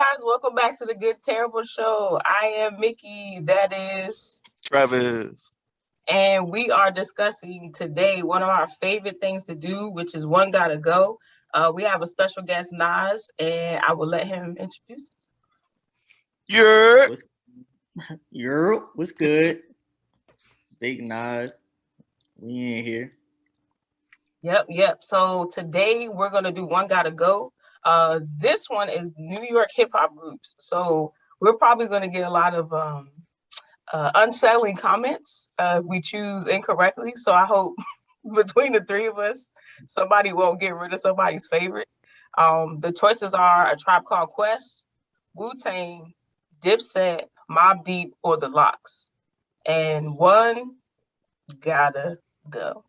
Guys, welcome back to the Good Terrible Show. I am Mickey, that is Travis. and we are discussing today one of our favorite things to do, which is One Gotta Go. We have a special guest, Nas, and I will let him introduce. Yeah. What's what's good? Big Nas. We in here. Yep. So today we're gonna do One Gotta Go. This one is New York hip hop groups. So we're probably gonna get a lot of unsettling comments if we choose incorrectly. So I hope between the three of us, somebody won't get rid of somebody's favorite. The choices are A Tribe Called Quest, Wu-Tang, Dipset, Mobb Deep, or The Lox. And one gotta go.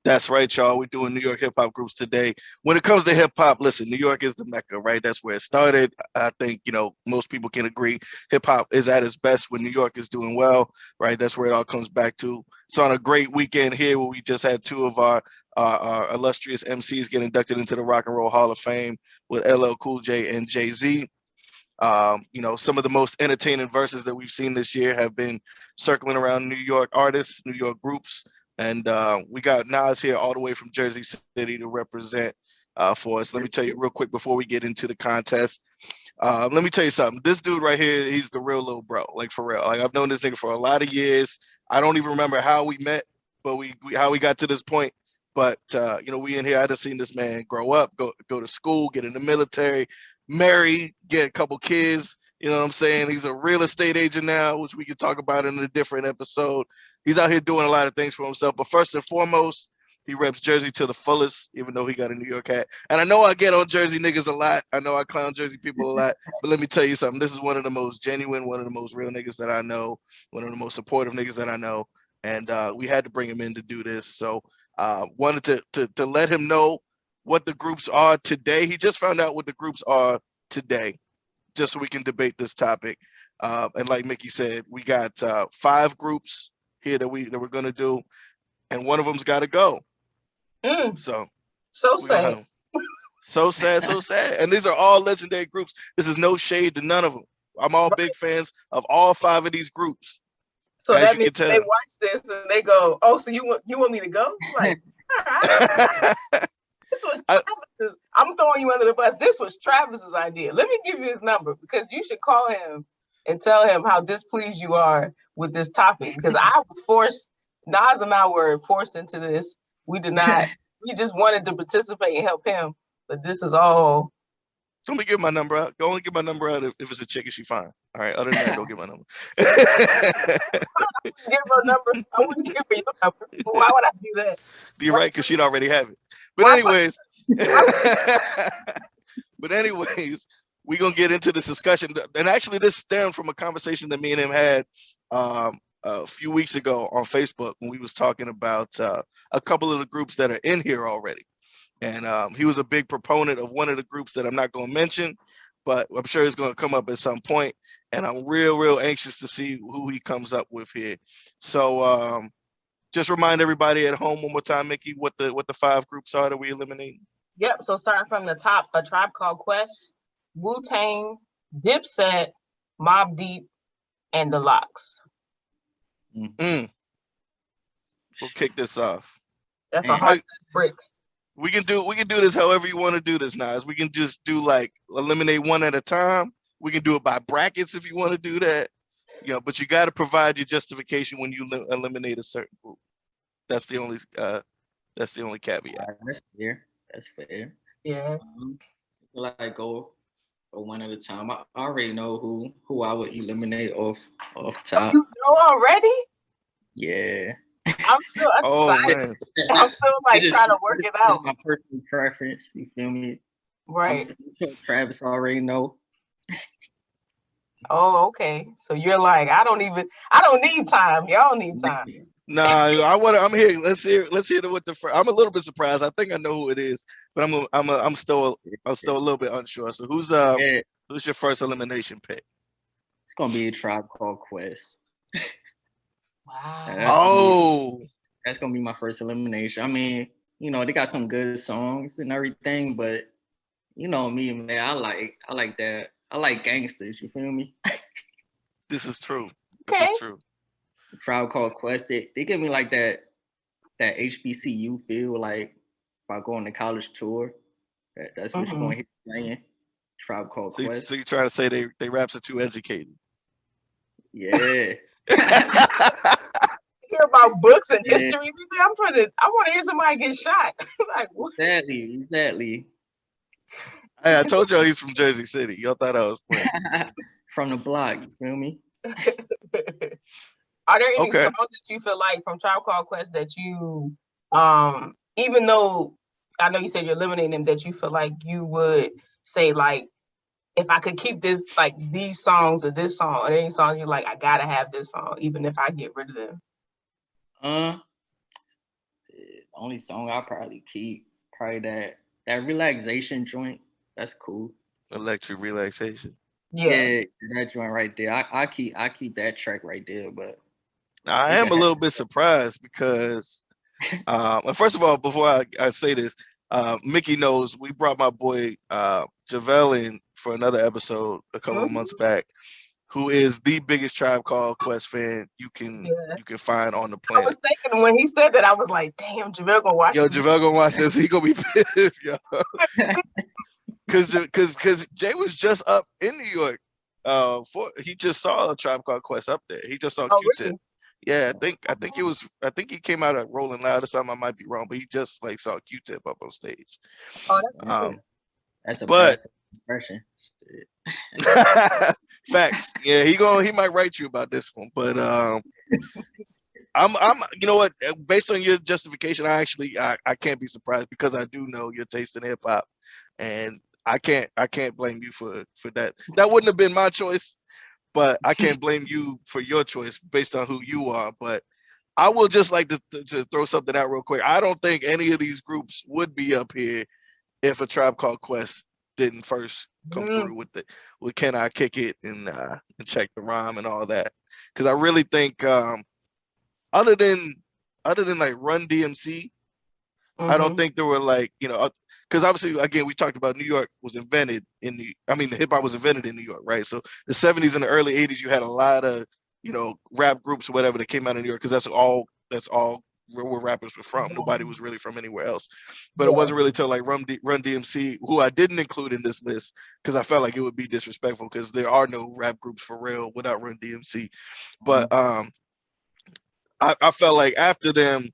That's right, y'all. We're doing New York hip hop groups today. When it comes to hip hop, listen, New York is the Mecca, right? That's where it started. I think, most people can agree hip hop is at its best when New York is doing well, right? That's where it all comes back to. So on a great weekend here where we just had two of our illustrious MCs get inducted into the Rock and Roll Hall of Fame with LL Cool J and Jay-Z. Some of the most entertaining verses that we've seen this year have been circling around New York artists, New York groups. And we got Nas here all the way from Jersey City to represent for us. Let me tell you real quick before we get into the contest. Let me tell you something. This dude right here, he's the real little bro, like for real. Like I've known this nigga for a lot of years. I don't even remember how we met, but how we got to this point. But we in here. I just seen this man grow up, go to school, get in the military, marry, get a couple kids. You know what I'm saying? He's a real estate agent now, which we can talk about in a different episode. He's out here doing a lot of things for himself. But first and foremost, he reps Jersey to the fullest, even though he got a New York hat. And I know I get on Jersey niggas a lot. I know I clown Jersey people a lot. But let me tell you something. This is one of the most genuine, one of the most real niggas that I know, one of the most supportive niggas that I know. And we had to bring him in to do this. So wanted to let him know what the groups are today. He just found out what the groups are today, just so we can debate this topic. And like Mickey said, we got 5 groups here that we're gonna do, and one of them's got to go. So sad. So sad. And these are all legendary groups. This is no shade to none of them. I'm all big fans of all 5 of these groups. So that means they watch this and they go, "Oh, so you want me to go?" Like, this was Travis's. I'm throwing you under the bus. This was Travis's idea. Let me give you his number because you should call him and tell him how displeased you are with this topic. Because I was forced. Nas and I were forced into this. We did not. We just wanted to participate and help him. But this is all. Don't me give my number out. Go only give my number out if it's a chick and she fine. All right. Other than that, don't give my number. Give her a number. I wouldn't give her your number. Why would I do that? You're right, because she'd already have it. But anyways, we're gonna get into this discussion. And actually, this stemmed from a conversation that me and him had a few weeks ago on Facebook when we was talking about a couple of the groups that are in here already. And he was a big proponent of one of the groups that I'm not going to mention, but I'm sure it's going to come up at some point. And I'm real anxious to see who he comes up with here. So just remind everybody at home one more time, Mickey, what the 5 groups are that we eliminating. Yep. So starting from the top, A Tribe Called Quest, Wu-Tang, Dipset, Mobb Deep, and The Lox. We'll kick this off. That's a hard break. We can do this however you want to do this, Nas. We can just do like eliminate one at a time. We can do it by brackets if you want to do that. But you got to provide your justification when you eliminate a certain group. That's the only caveat. That's fair. Yeah. Like go one at a time. I already know who I would eliminate off top. You know already? Yeah. I'm still excited. I'm still trying to work it out. My personal preference, you feel me? Right. Travis already know. Oh, okay. So you're like, I don't need time. Y'all need time. Nah, I'm here. Let's hear what I'm a little bit surprised. I think I know who it is, but I'm still a little bit unsure. So who's your first elimination pick? It's gonna be A Tribe Called Quest. Wow. That's gonna be my first elimination. I mean, they got some good songs and everything, but me, man, I like that I like gangsters. You feel me? This is true. This Okay. is true. Tribe Called Quest. They give me like that HBCU feel, like if I go on the college tour. That's what you're going to hear playing. Tribe Called So Quest. you're trying to say they raps are too educated? Yeah. Hear about books and history. I want to hear somebody get shot. Like what? Exactly. Hey, I told y'all he's from Jersey City. Y'all thought I was playing. From the block, you feel me? Are there any songs that you feel like from Tribe Called Quest that you, even though I know you said you're eliminating them, that you feel like you would say, like, if I could keep this, like these songs or this song, or any song you're like, I gotta have this song, even if I get rid of them? The only song I'll probably keep, probably that relaxation joint. That's cool. Electric Relaxation. Yeah, that joint right there. I keep that track right there, but I am a little bit surprised because first of all, before I say this, Mickey knows we brought my boy Javel in for another episode a couple of months back, who is the biggest Tribe Called Quest fan you can find on the planet. I was thinking when he said that, I was like, damn, Javel gonna watch this. Javel gonna watch this. He gonna be pissed, yo. Because Jay was just up in New York. He just saw a Tribe Called Quest up there. He just saw Q-Tip. Really? Yeah, I think he came out at Rolling Loud or something. I might be wrong, but he just like saw Q-Tip up on stage. Oh, that's a bad impression. Facts. Yeah, he might write you about this one, but I'm you know what? Based on your justification, I can't be surprised because I do know your taste in hip hop, and I can't blame you for that. That wouldn't have been my choice, but I can't blame you for your choice based on who you are. But I will just like to throw something out real quick. I don't think any of these groups would be up here if a Tribe Called Quest didn't first come through with Can I Kick It and Check the Rhyme and all that. Because I really think other than like Run DMC, I don't think there were like, because obviously, again, we talked about New York was invented the hip hop was invented in New York, right? So the 70s and the early 80s, you had a lot of, rap groups or whatever that came out of New York because that's all where rappers were from. Nobody was really from anywhere else. But it wasn't really till like Run DMC, who I didn't include in this list because I felt like it would be disrespectful because there are no rap groups for real without Run DMC. But I felt like after them,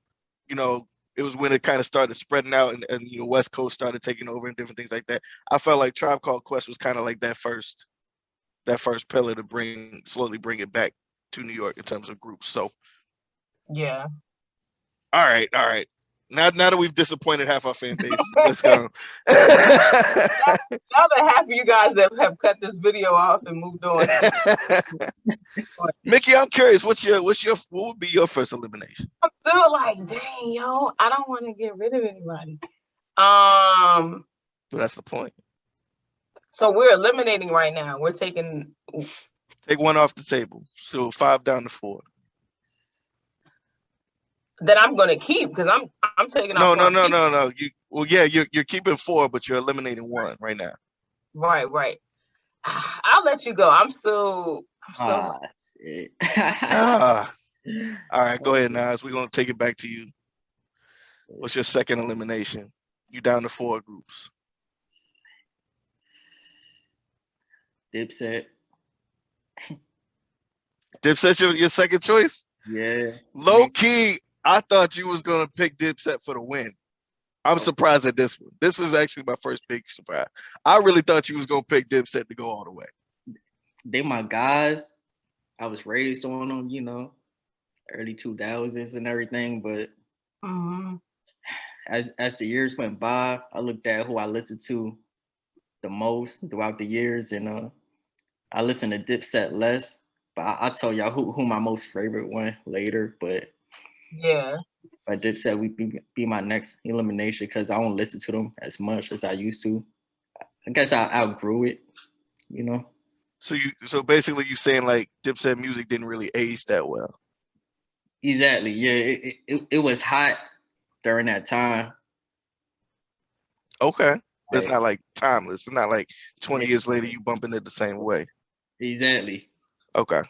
it was when it kind of started spreading out and West Coast started taking over and different things like that. I felt like Tribe Called Quest was kind of like that first pillar to slowly bring it back to New York in terms of groups. So yeah. All right. Now that we've disappointed half our fan base, let's go. Now that half of you guys that have cut this video off and moved on. Mickey, I'm curious, what would be your first elimination? I'm still like, dang, yo, I don't want to get rid of anybody. But that's the point. So we're eliminating right now. We're take one off the table. So 5 down to 4. That I'm gonna keep because I'm taking off. No. You're keeping 4, but you're eliminating 1 right now. Right. I'll let you go. I'm still. Shit. All right, go ahead, Nas. We're gonna take it back to you. What's your second elimination? You down to 4 groups. Dipset. Dipset your second choice? Yeah. Low key, I thought you was gonna pick Dipset for the win. I'm surprised at this one. This is actually my first big surprise. I really thought you was gonna pick Dipset to go all the way. They my guys. I was raised on them, early 2000s and everything. But as the years went by, I looked at who I listened to the most throughout the years, and I listened to Dipset less. But I'll tell y'all who my most favorite one later. But yeah, but Dipset would be my next elimination because I don't listen to them as much as I used to. I guess I outgrew it, So basically you saying like Dipset music didn't really age that well. Exactly. Yeah, it was hot during that time. Okay. But it's Right. not like timeless. It's not like 20 Yeah. years later you bumping it the same way. Exactly. Okay,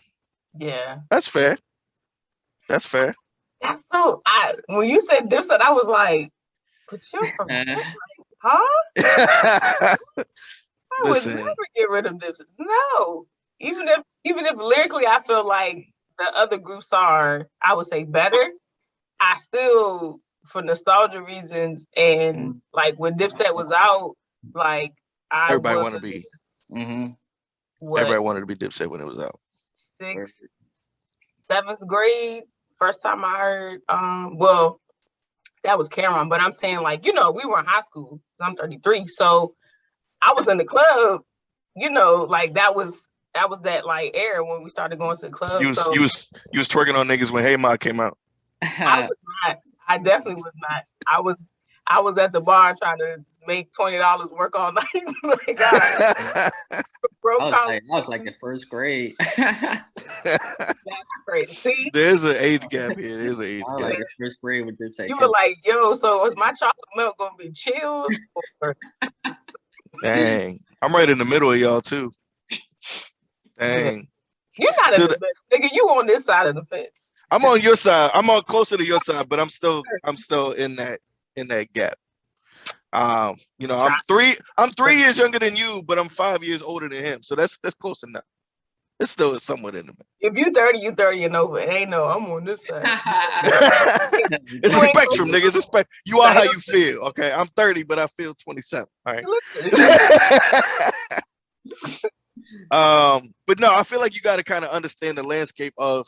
Yeah. that's fair. That's fair. That's so. When you said Dipset, I was like, but you're from Uh, huh? I would Listen, never get rid of Dipset. No. Even if lyrically I feel like the other groups are, I would say, better, I still, for nostalgia reasons, and like when Dipset was out, like I everybody was want to be. what, Everybody wanted to be Dipset when it was out. 6th, 7th grade. First time I heard, well, that was Cameron, but I'm saying, like, we were in high school. I'm 33, so I was in the club. Like that was that like era when we started going to the club. You was So you was you was twerking on niggas when Hey Ma came out. I was not. I definitely was not. I was at the bar trying to make $20 work all night. Like, God, broke I college. was like in first grade. That's crazy. See, There's an age gap here. There's an age I was gap. like in first grade with Dipset. you were like, yo, so is my chocolate milk gonna be chilled? Or Dang, I'm right in the middle of y'all too. Dang. you're not So in the middle, nigga. You on this side of the fence. I'm on your side. I'm on closer to your side, but I'm still in that gap. I'm 3 years younger than you, but I'm 5 years older than him. So that's close enough. It's still somewhat in the middle. If you 30, you 30 and over. It ain't no, I'm on this side. It's a spectrum, nigga. It's a spectrum. You are how you feel. Okay, I'm 30, but I feel 27. All right. But no, I feel like you got to kind of understand the landscape of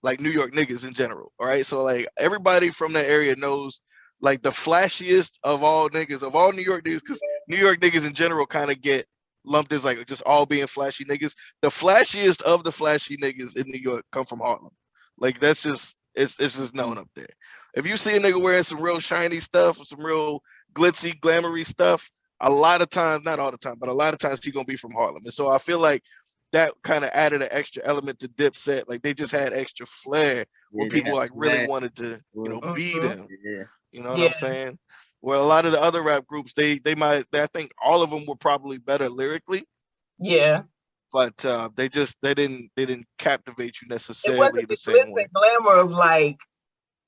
like New York niggas in general. All right, so like everybody from that area knows like the flashiest of all niggas, of all New York niggas, because New York niggas in general kind of get lumped as like just all being flashy niggas. The flashiest of the flashy niggas in New York come from Harlem. Like that's just it's just known up there. If you see a nigga wearing some real shiny stuff or some real glitzy, glamoury stuff, a lot of times, not all the time, but a lot of times he's gonna be from Harlem. And so I feel like that kind of added an extra element to Dipset. Like they just had extra flair where people like really wanted to, be them. Yeah. You know what I'm saying? Where a lot of the other rap groups, I think all of them were probably better lyrically. Yeah. But they didn't captivate you necessarily it wasn't the same way. Glamour of like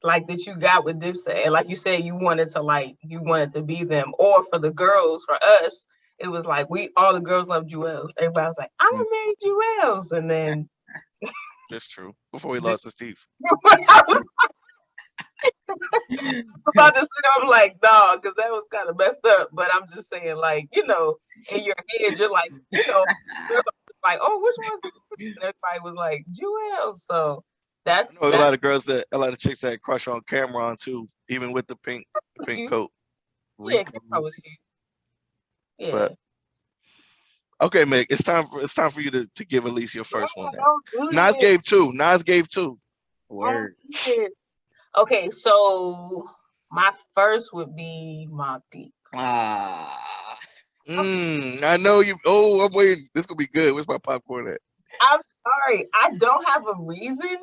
that you got with Dipset. And like you said, you wanted to be them. Or for the girls, for us, it was like all the girls loved Jewels. Everybody was like, I'm gonna marry Jewels. And then that's true. Before he lost his teeth. I was about to sit I'm like, dog, because that was kind of messed up. But I'm just saying, like, in your head, you're like, like, oh, which one's and everybody was like Jewels. So that's a lot of chicks that crush on Cameron too, even with the pink coat. Yeah, Cameron was cute. Yeah. But, okay, Mick, it's time for you to give at least your first one. Nas gave two. Word. Okay, so my first would be Mobb Deep. I know you. Oh, I'm waiting. This gonna be good. Where's my popcorn at? I'm sorry, I don't have a reason.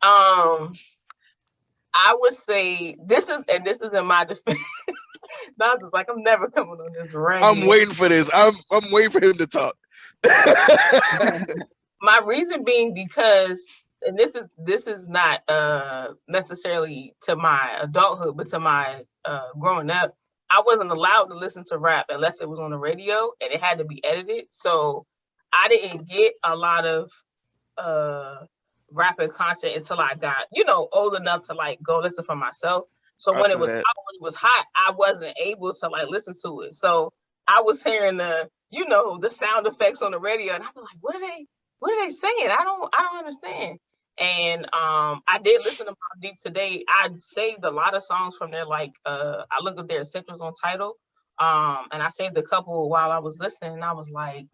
I would say this is in my defense. Nas is like, I'm never coming on this rant. I'm waiting for this. I'm waiting for him to talk. My reason being because, and this is not necessarily to my adulthood, but to my growing up, I wasn't allowed to listen to rap unless it was on the radio and it had to be edited. So I didn't get a lot of rapping content until I got, old enough to like go listen for myself. So when it was hot, I wasn't able to like listen to it. So I was hearing the sound effects on the radio, and I'm like, what are they saying? I don't understand. And I did listen to Mobb Deep today. I saved a lot of songs from there. Like I looked up their essentials on Tidal, and I saved a couple while I was listening. And I was like,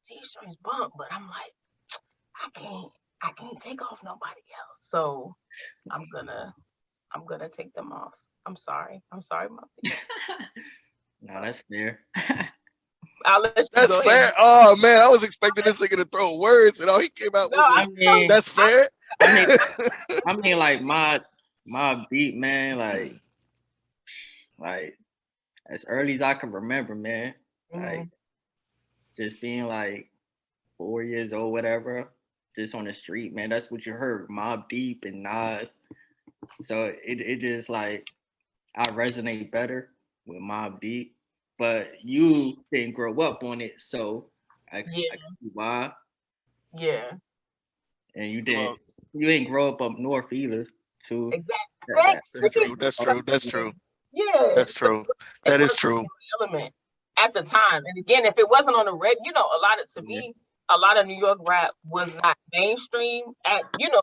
these joints bump, but I'm like, I can't take off nobody else. So I'm gonna take them off. I'm sorry, Mobb Deep. No, that's fair. I'll let you that's go fair. ahead. Oh man, I was expecting this nigga to throw words, and all he came out with that's fair. I mean, like Mobb Deep, man, like as early as I can remember, man. Mhm. Like just being like 4 years old, whatever, just on the street, man. That's what you heard, Mobb Deep and Nas. So it just like I resonate better with Mobb Deep, but you didn't grow up on it, so I Yeah, see why. yeah, And you Well, didn't grow up north either. Too. exactly. That, that, Thanks. that's true. That's true. That's true. Yeah, That's so true. it That is wasn't true. an element at the time. And again, if it wasn't on the red, you know, a lot of New York rap was not mainstream at, you know,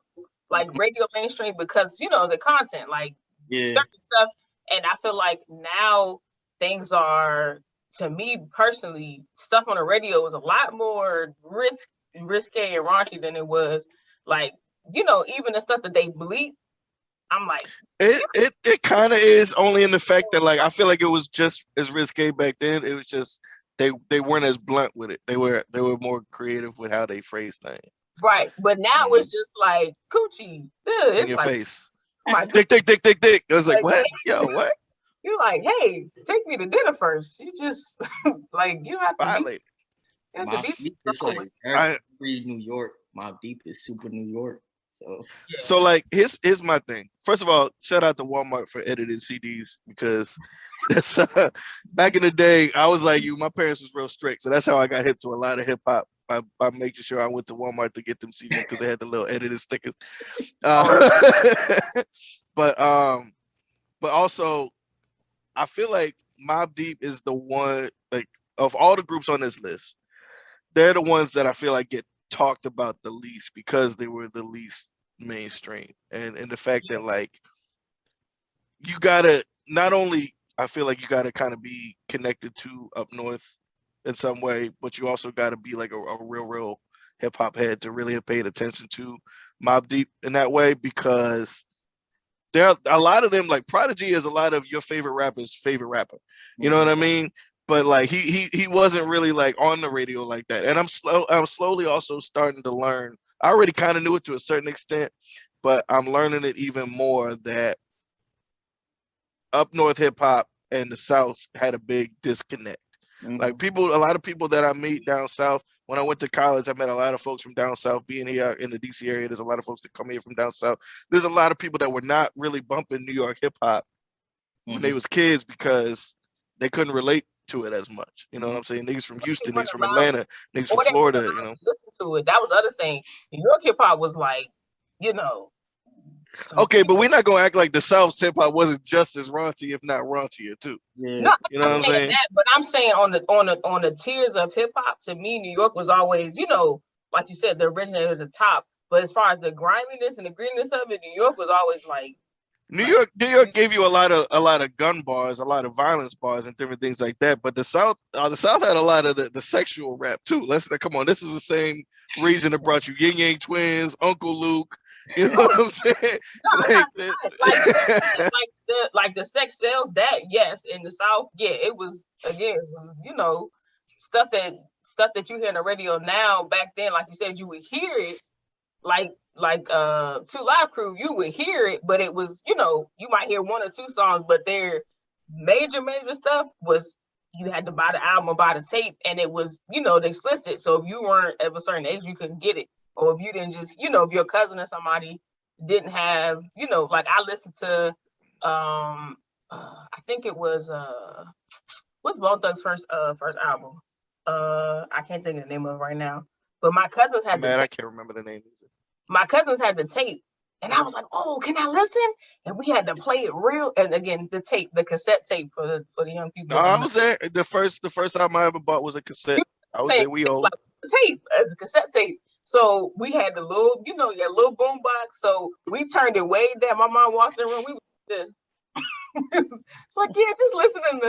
like radio mainstream because, you know, the content, like yeah. certain stuff. And I feel like now things are, to me personally, stuff on the radio is a lot more risque and raunchy than it was. Like, you know, even the stuff that they bleep, I'm like, It kind of is, only in the fact that like I feel like it was just as risque back then. It was just they weren't as blunt with it. They were more creative with how they phrase things. right. But now it's just like coochie. Ugh, In it's your like, face. oh my Dick, God. dick, dick, dick, dick. I was like, Like, what? Yo, what? you're like, hey, take me to dinner first. You just like you have to be. Violate. You have to Mobb be Deep is like I very New York. Mobb Deep is super New York. So So like here's my thing. First of all, shout out to Walmart for edited CDs because that's back in the day. I was like you. My parents was real strict, so that's how I got hip to a lot of hip hop by making sure I went to Walmart to get them CDs because they had the little edited stickers. But but also I feel like Mobb Deep is the one like of all the groups on this list, they're the ones that I feel like get talked about the least because they were the least mainstream, and the fact that like you gotta not only I feel like you gotta kind of be connected to up north in some way, but you also gotta be like a real hip hop head to really have paid attention to Mobb Deep in that way because there are a lot of them like Prodigy is a lot of your favorite rapper's favorite rapper. You know what I mean? But like he wasn't really like on the radio like that. And I'm slowly also starting to learn. I already kind of knew it to a certain extent, but I'm learning it even more that up north hip hop and the South had a big disconnect. Like a lot of people that I meet down south. When I went to college, I met a lot of folks from down south. Being here in the DC area, there's a lot of folks that come here from down south. There's a lot of people that were not really bumping New York hip hop when they was kids because they couldn't relate to it as much. You know what I'm saying? Niggas from Houston, niggas from Atlanta, niggas from Florida. You know. Listen to it. That was the other thing. New York hip hop was like, you know. Okay, but we're not gonna act like the South's hip hop wasn't just as raunchy, if not raunchier too. Yeah. No, you know what I'm saying? That, but I'm saying on the tiers of hip hop, to me, New York was always, you know, like you said, the originator at the top. But as far as the griminess and the greenness of it, New York was always like. New York gave you a lot of gun bars, a lot of violence bars, and different things like that. But the South had a lot of the sexual rap too. Come on, this is the same region that brought you Yin Yang Twins, Uncle Luke. You know what I'm saying? Like the sex sells that, yes. In the South, yeah, it was you know, stuff that you hear on the radio now. Back then, like you said, you would hear it like 2 Live Crew, you would hear it, but it was, you know, you might hear 1 or 2 songs, but their major stuff was you had to buy the album or buy the tape, and it was, you know, the explicit. So if you weren't of a certain age, you couldn't get it. Or if you didn't just, you know, if your cousin or somebody didn't have, you know, like I listened to I think it was what's Bone Thugs first album? I can't think of the name of it right now. But my cousins had I can't remember the name either. My cousins had the tape, and I was like, "Oh, can I listen?" And we had to play it real. And again, the cassette tape for the young people. No, I was there. The first album I ever bought was a cassette. I was there. We old. Like tape as a cassette tape. So we had the little, you know, your little boom box. So we turned it way down. My mom walked in the room. We was it's like, yeah, just listening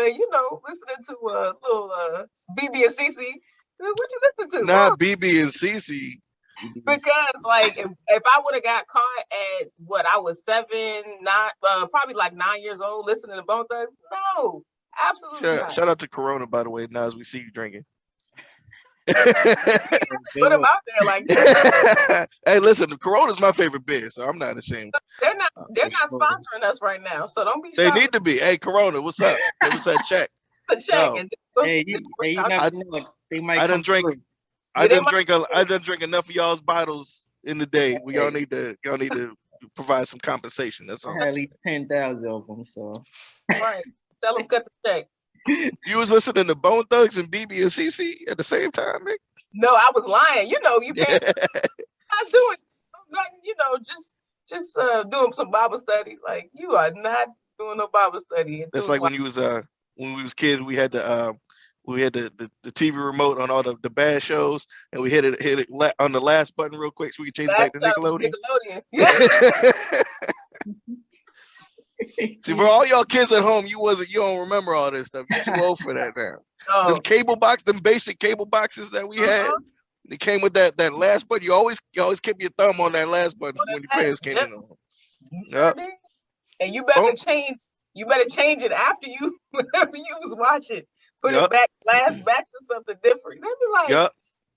to little BB and CC. What you listen to? Not BB and CC. Because like if I would have got caught at what I was 7, 9, probably like 9 years old listening to Bone Thugs, no, absolutely not. Shout out to Corona, by the way. Now as we see you drinking. Put them out there like that. Hey, listen, Corona's my favorite beer, so I'm not ashamed. They're not sponsoring us right now, so don't be. They need to be. Hey, Corona, what's up? Give us that check. to check. No. And Hey, you never know. They might I come done drink. through. I done drink enough of y'all's bottles in the day. Hey, Y'all need to provide some compensation. That's I all. had at least 10,000 of them. So right. Tell them cut the check. You was listening to Bone Thugs and BB and CC at the same time, Nick? No, I was lying. You know, you paying. I was doing nothing. You know, just doing some Bible study. Like you are not doing no Bible study. That's like when we was kids. We had the TV remote on all the bad shows, and we hit it on the last button real quick so we could change back to Nickelodeon. Yeah. See, for all y'all kids at home, you don't remember all this stuff. You're too old for that now. Oh. Them basic cable boxes that we had, they came with that last button. You always keep your thumb on that last button when your parents came in. Yep. And you better change. You better change it after you, whenever you was watching. Put it back to something different. They'd be like,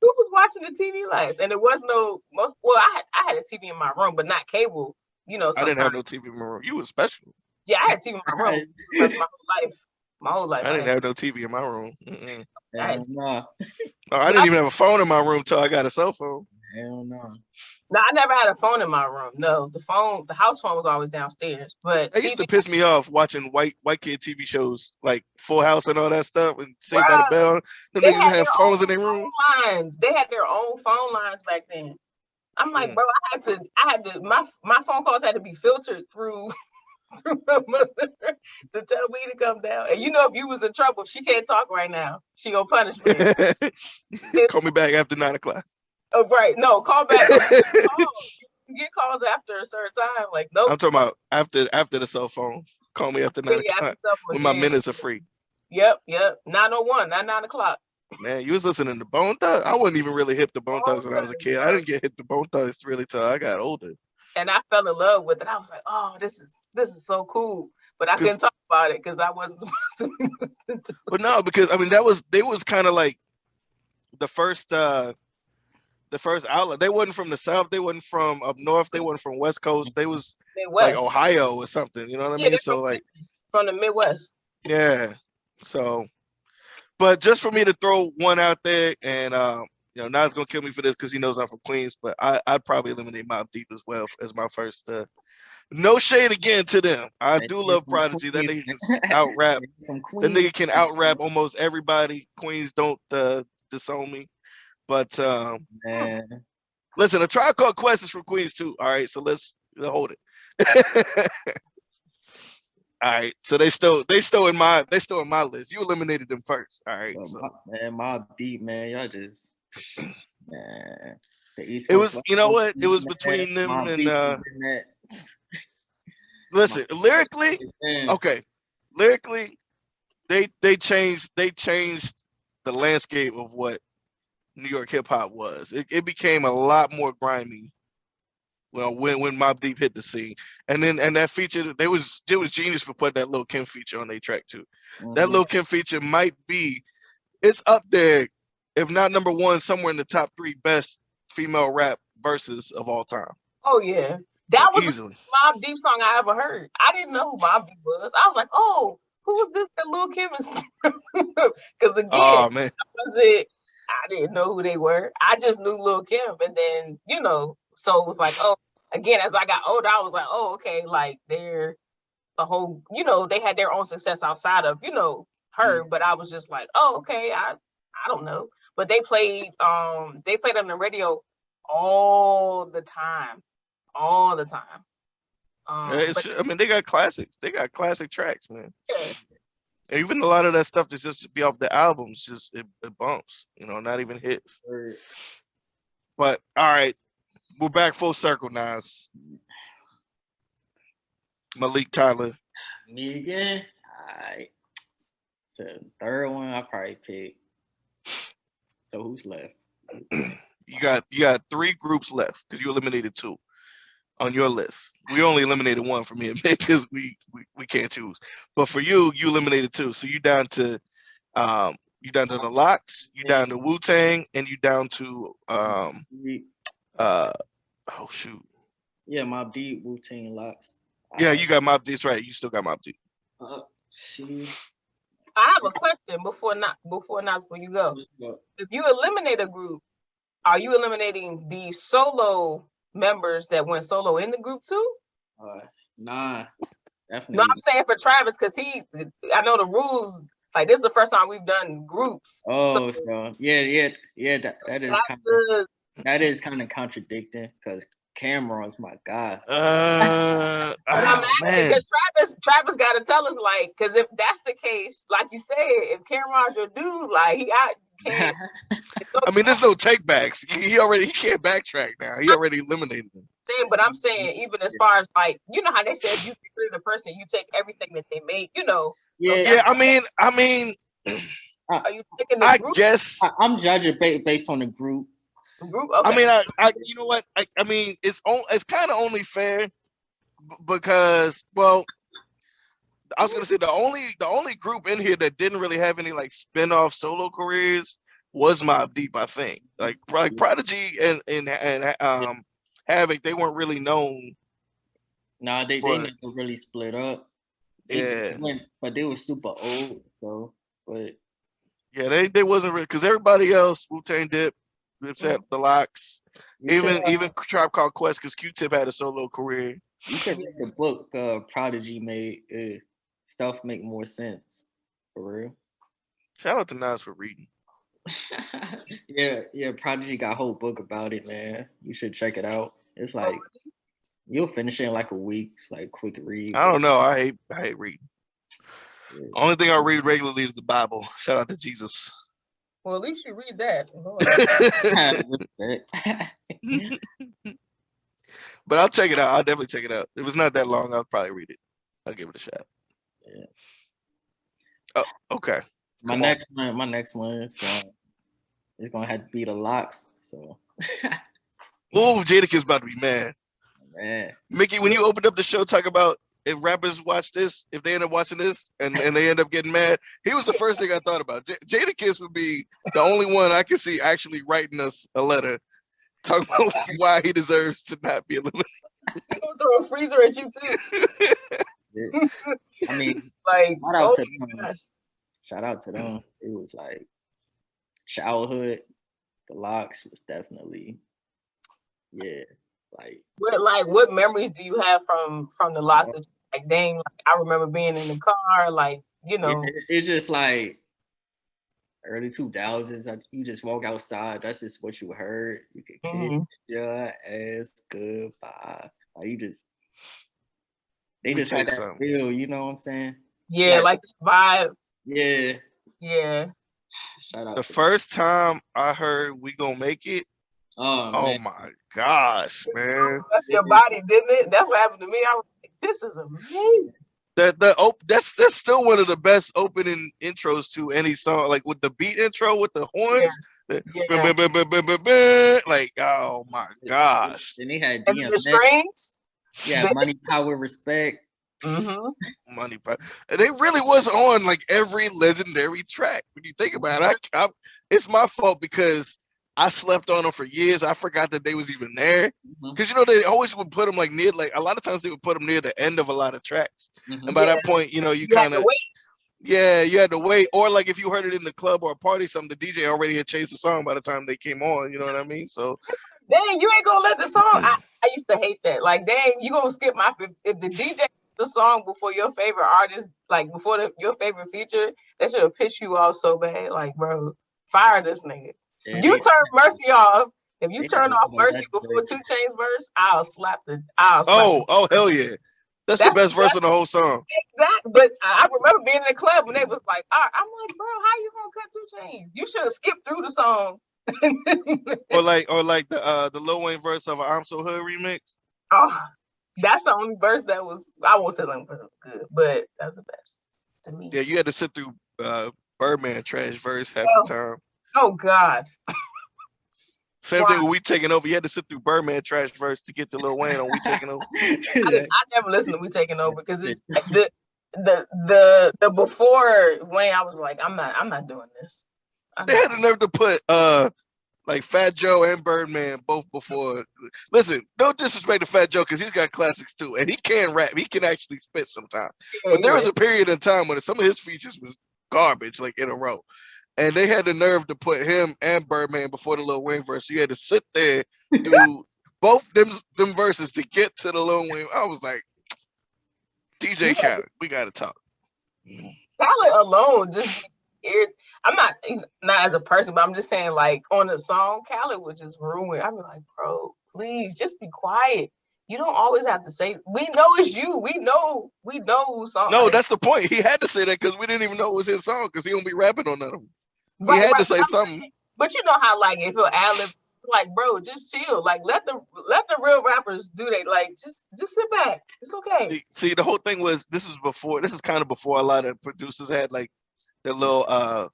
who was watching the TV last? And it was I had a TV in my room, but not cable. You know, sometimes. I didn't have no TV in my room. You was special. Yeah, I had TV in my room my whole life. I didn't have no TV in my room. No. I didn't even have a phone in my room till I got a cell phone. Hell no. No, I never had a phone in my room. No, the house phone was always downstairs. But it used to piss me off watching white kid TV shows like Full House and all that stuff and Saved by the Bell. Them niggas have phones in their room. They had their own phone lines back then. I'm like, bro, I had to my phone calls had to be filtered through my mother to tell me to come down. And you know, if you was in trouble, she can't talk right now. She gonna punish me. Call me back after 9 o'clock. Oh, right. No, call back. You get calls after a certain time. Like, nope. I'm talking about after the cell phone. Call me after 9 o'clock when my minutes are free. Yep. 9:01, not 9 o'clock. Man, you was listening to Bone Thugs? I wasn't even really hip to Bone Thugs when I was a kid. I didn't get hip to Bone Thugs really till I got older. And I fell in love with it. I was like, oh, this is so cool. But I couldn't talk about it because I wasn't supposed to be listening to it. But no, because I mean they was kind of like the first outlet. They wasn't from the South, they wasn't from up north, they wasn't from West Coast, they was Midwest. like Ohio or something, you know what I mean? So like from the Midwest. Yeah. So but just for me to throw one out there, and you know, Nas gonna kill me for this because he knows I'm from Queens, but I'd probably eliminate Mobb Deep as well as my first. No shade again to them. I do love Prodigy. That nigga can out rap. That nigga can out rap almost everybody. Queens don't disown me. But listen, a Tribe Called Quest is from Queens too. All right, so let's hold it. All right, so they still in my list. You eliminated them first. All right, so. Man, Mobb Deep, man, y'all just man. The East Coast, it was, you know what? It was between them and listen, lyrically, okay, lyrically, they changed the landscape of what New York hip hop was. It became a lot more grimy. Well, when Mobb Deep hit the scene, and that feature, they was genius for putting that Lil' Kim feature on their track too. That Lil' Kim feature might be, it's up there, if not number one, somewhere in the top 3 best female rap verses of all time. Oh yeah, that was easily the Mobb Deep song I ever heard. I didn't know who Mobb Deep was. I was like, oh, who was this that Lil' Kim is? Because again, oh man, I didn't know who they were. I just knew Lil' Kim, and then so it was like, oh, again, as I got older, I was like, oh, okay, like they're a whole, they had their own success outside of, her, but I was just like, oh, okay, I don't know. But they played on the radio all the time. I mean, they got classics. They got classic tracks, man. Yeah. Even a lot of that stuff that's just be off the albums, just it bumps, not even hits. Right. But all right, we're back full circle, Nas. Malik Tyler. Me again. All right. So third one, I probably pick. So who's left? You got 3 groups left because you eliminated 2 on your list. We only eliminated 1 for me and Mick because we can't choose. But for you eliminated 2. So you down to the Locks, you down to Wu-Tang, and you down to oh shoot. Yeah, Mobb Deep, Wu-Tang, Locks. Yeah, you got Mobb Deep. That's right. You still got Mobb Deep. I have a question before you go. If you eliminate a group, are you eliminating the solo members that went solo in the group too? Nah, definitely. No, I'm saying for Travis, because I know the rules. Like, this is the first time we've done groups. Oh, so yeah. That is kind of contradicting because Cameron's my guy. But I'm asking because Travis got to tell us, like, because if that's the case, like you said, if Cameron's your dude, like can't. I mean, there's no takebacks. He can't backtrack now. He already eliminated him. But I'm saying, even as far as like, you know how they said, if you consider the person, you take everything that they made, you know. Yeah, I mean, are you taking the I group? guess I'm judging based on the group. Okay. I mean, I you know what? I mean, it's kind of only fair because, well, I was gonna say the only group in here that didn't really have any like spin-off solo careers was Mobb Deep, I think. Like Prodigy and Havoc, they weren't really known. Nah, they never really split up. But they were super old, so but yeah, they wasn't really, because everybody else, Wu-Tang Dip, Dipset, The Locks, even Tribe Called Quest, because Q-Tip had a solo career. You should read the book Prodigy made. Stuff make more sense, for real. Shout out to Nas for reading. yeah, Prodigy got a whole book about it, man. You should check it out. It's like you'll finish it in like a week. It's like quick read. I don't know. I hate reading. Yeah. Only thing I read regularly is the Bible. Shout out to Jesus. Well, at least you read that. But I'll check it out. I'll definitely check it out. If it's not that long, I'll probably read it. I'll give it a shot. Yeah. Oh, okay. My next one is gonna have to be the Locks. So. Oh, Jadakiss about to be mad. Man. Mickey, when you opened up the show, talk about if rappers watch this, if they end up watching this and they end up getting mad, he was the first thing I thought about. Jadakiss would be the only one I could see actually writing us a letter talking about why he deserves to not be eliminated. He's gonna throw a freezer at you too. I mean, like, shout out to them. It was like childhood. The Locks was definitely, like. What memories do you have from the Locks? Like, dang, like, I remember being in the car, like, you know. It's just like early 2000s. You just walk outside. That's just what you heard. You could kiss your ass goodbye. Like they just had that feel. You know what I'm saying? Yeah, like the vibe. Yeah. Shout out. The first time I heard "We Gonna Make It," oh my gosh, man! Your body, didn't it? That's what happened to me. I was like, "This is amazing." That's still one of the best opening intros to any song. Like with the beat intro with the horns, like oh my gosh! And they had the strings. Yeah, Money, Power, Respect. Money, Power. They really was on like every legendary track. When you think about it, it's my fault because I slept on them for years. I forgot that they was even there because they always would put them like near, like a lot of times they would put them near the end of a lot of tracks, and by that point, you kind of you had to wait, or like if you heard it in the club or a party, something the DJ already had changed the song by the time they came on. You know what I mean? So, dang, you ain't gonna let the song. I used to hate that. Like, dang, you gonna skip if the DJ the song before your favorite artist, like before your favorite feature, that should have pissed you off so bad. Like, bro, fire this nigga. If you turn Mercy off, if you turn off Mercy before 2 Chainz verse, I'll slap. Oh, hell yeah. That's the best verse of the whole song. Exactly. But I remember being in the club when they was like, I'm like, bro, how you gonna cut 2 Chainz? You should have skipped through the song. or like the Lil Wayne verse of an I'm So Hood remix. Oh, that's the only verse that was, I won't say the only verse that was good, but that's the best to me. Yeah, you had to sit through Birdman trash verse half the time. Oh God. Same thing with We Taking Over. You had to sit through Birdman trash verse to get to Lil Wayne on We Taking Over. I never listened to We Taking Over because it's the before Wayne, I was like, I'm not doing this. They had the nerve to put like Fat Joe and Birdman both before. Listen, no disrespect to Fat Joe because he's got classics too, and he can rap. He can actually spit sometimes. But there was a period in time when some of his features was garbage like in a row. And they had the nerve to put him and Birdman before the Lil Wayne verse. So you had to sit there do both them verses to get to the Lil Wayne. I was like, DJ Khaled, we gotta talk. Khaled alone just he's not as a person, but I'm just saying, like, on the song, Khaled would just ruin. I'd be like, bro, please just be quiet. You don't always have to say. We know it's you. We know whose song. No, that's the point. He had to say that because we didn't even know it was his song because he don't be rapping on none of them. He had to say something. But you know how, like, if he'll ad-lib, like, bro, just chill. Like, let the real rappers do that. Like, just sit back. It's okay. See, the whole thing was this is kind of before a lot of producers had like their little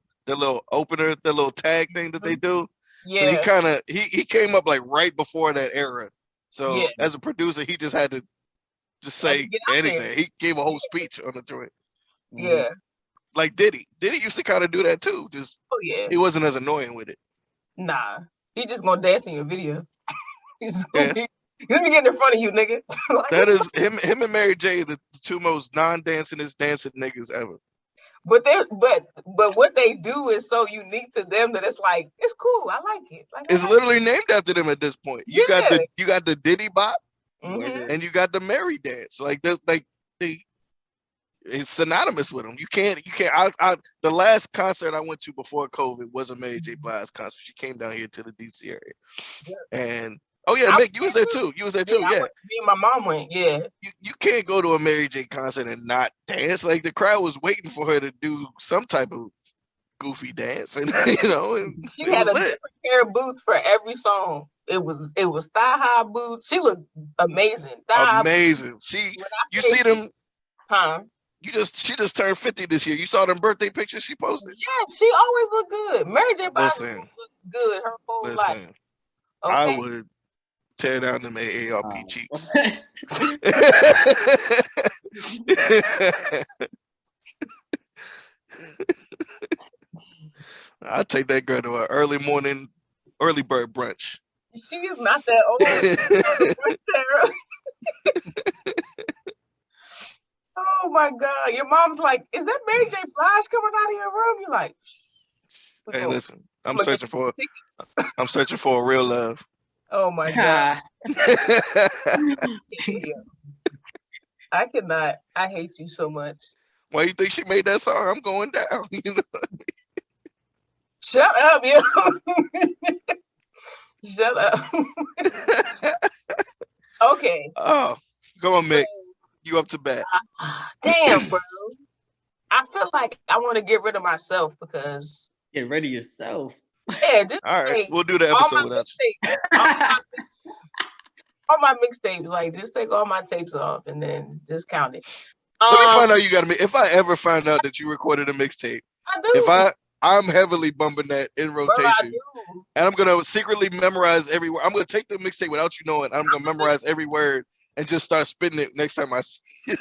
opener, their little tag thing that they do. Yeah. So he came up like right before that era. So as a producer, he just had to just say anything. He gave a whole speech on the joint. Yeah. Like Diddy used to kind of do that too. Just he wasn't as annoying with it. Nah, he just gonna dance in your video. He's gonna be getting in front of you, nigga. Like, that is him and Mary J, the two most non-dancingest dancing niggas ever. But what they do is so unique to them that it's like it's cool. I like it. Like, it's literally named after them at this point. You got the Diddy bop, and you got the Mary dance. Like it's synonymous with them. You can't. The last concert I went to before COVID was a Mary J. Blige concert. She came down here to the DC area, and Mick, you was there too. You was there too. Yeah. Me and my mom went. Yeah. You can't go to a Mary J. concert and not dance. Like the crowd was waiting for her to do some type of goofy dance, and and she had a different pair of boots for every song. It was thigh high boots. She looked amazing. Amazing. You see them? Huh? She just turned 50 this year. You saw them birthday pictures she posted? Yes, she always looked good. Mary J. Blige looked good her whole life. Okay? I would tear down them AARP cheeks. I'll take that girl to an early bird brunch. She is not that old. Oh my God. Your mom's like, is that Mary J. Blige coming out of your room? You're like, hey, listen, I'm searching for a real love. Oh my God. I cannot. I hate you so much. Why you think she made that song? I'm going down. Shut up, yo. Shut up. Okay. Oh, go on, Mick. You up to bat. Damn, bro. I feel like I want to get rid of myself because... Get rid of yourself? Yeah, just all right. We'll do the episode without you. All my mixtapes, like, just take all my tapes off and then just count it. Let me find out you got to. If I ever find out that you recorded a mixtape, I do. I'm heavily bumping that in rotation, and I'm gonna secretly memorize every word. I'm gonna take the mixtape without you knowing. I'm gonna memorize every word and just start spitting it next time I see it.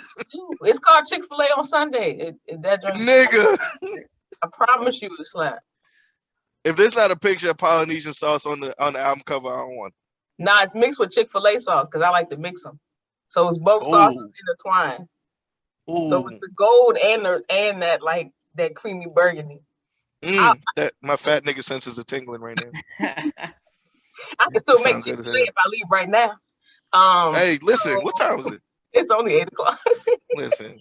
It's called Chick-fil-A on Sunday. Nigga, I promise you, it's slap. If there's not a picture of Polynesian sauce on the album cover, I don't want it. Nah, it's mixed with Chick-fil-A sauce because I like to mix them. So it's both sauces intertwined. Ooh. So it's the gold and that creamy burgundy. That my fat nigga senses are tingling right now. I can still make Chick-fil-A if I leave right now. Hey, listen, what time is it? It's only 8:00. Listen.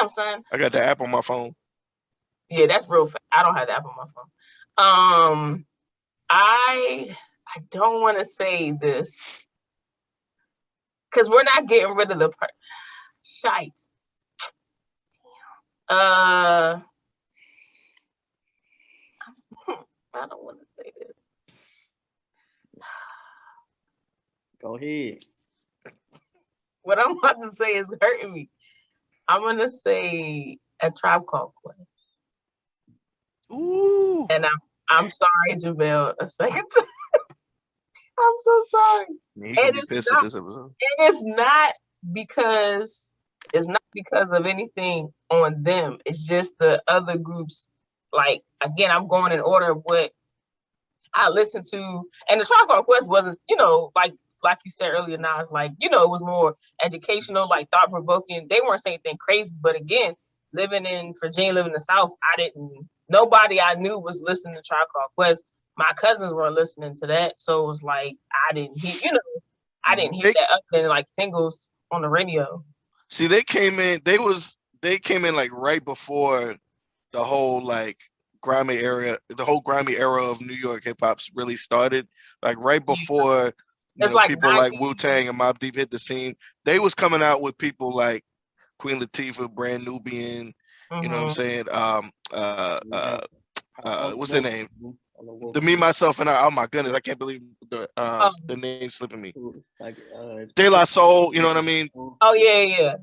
Son. I got the app on my phone. Yeah, that's real fast. I don't have the app on my phone. I don't want to say this because we're not getting rid of the shite. I don't want to say this. Go ahead. What I'm about to say is hurting me. I'm gonna say A Tribe Called Quest. Ooh. And I'm sorry, JaVale, a second time. I'm so sorry. And it's not because of anything on them. It's just the other groups. Like, again, I'm going in order of what I listened to. And the Tribe Called Quest wasn't, like you said earlier, Nas, like, it was more educational, like thought-provoking. They weren't saying anything crazy, but again, living in Virginia, living in the South, nobody I knew was listening to Tribe Called Quest. My cousins were listening to that, so it was like I didn't hear, I didn't hear that other than like singles on the radio. See, they came in. They came in like right before the whole like grimy era, the whole grimy era of New York hip hop's really started. Like right before, It's like people 90s. like Wu-Tang and Mobb Deep hit the scene. They was coming out with people like Queen Latifah, Brand Nubian. You know what I'm saying? What's their name? The Me, Myself, and I. Oh my goodness, I can't believe the name slipping me. Like De La Soul. You know what I mean? Oh yeah.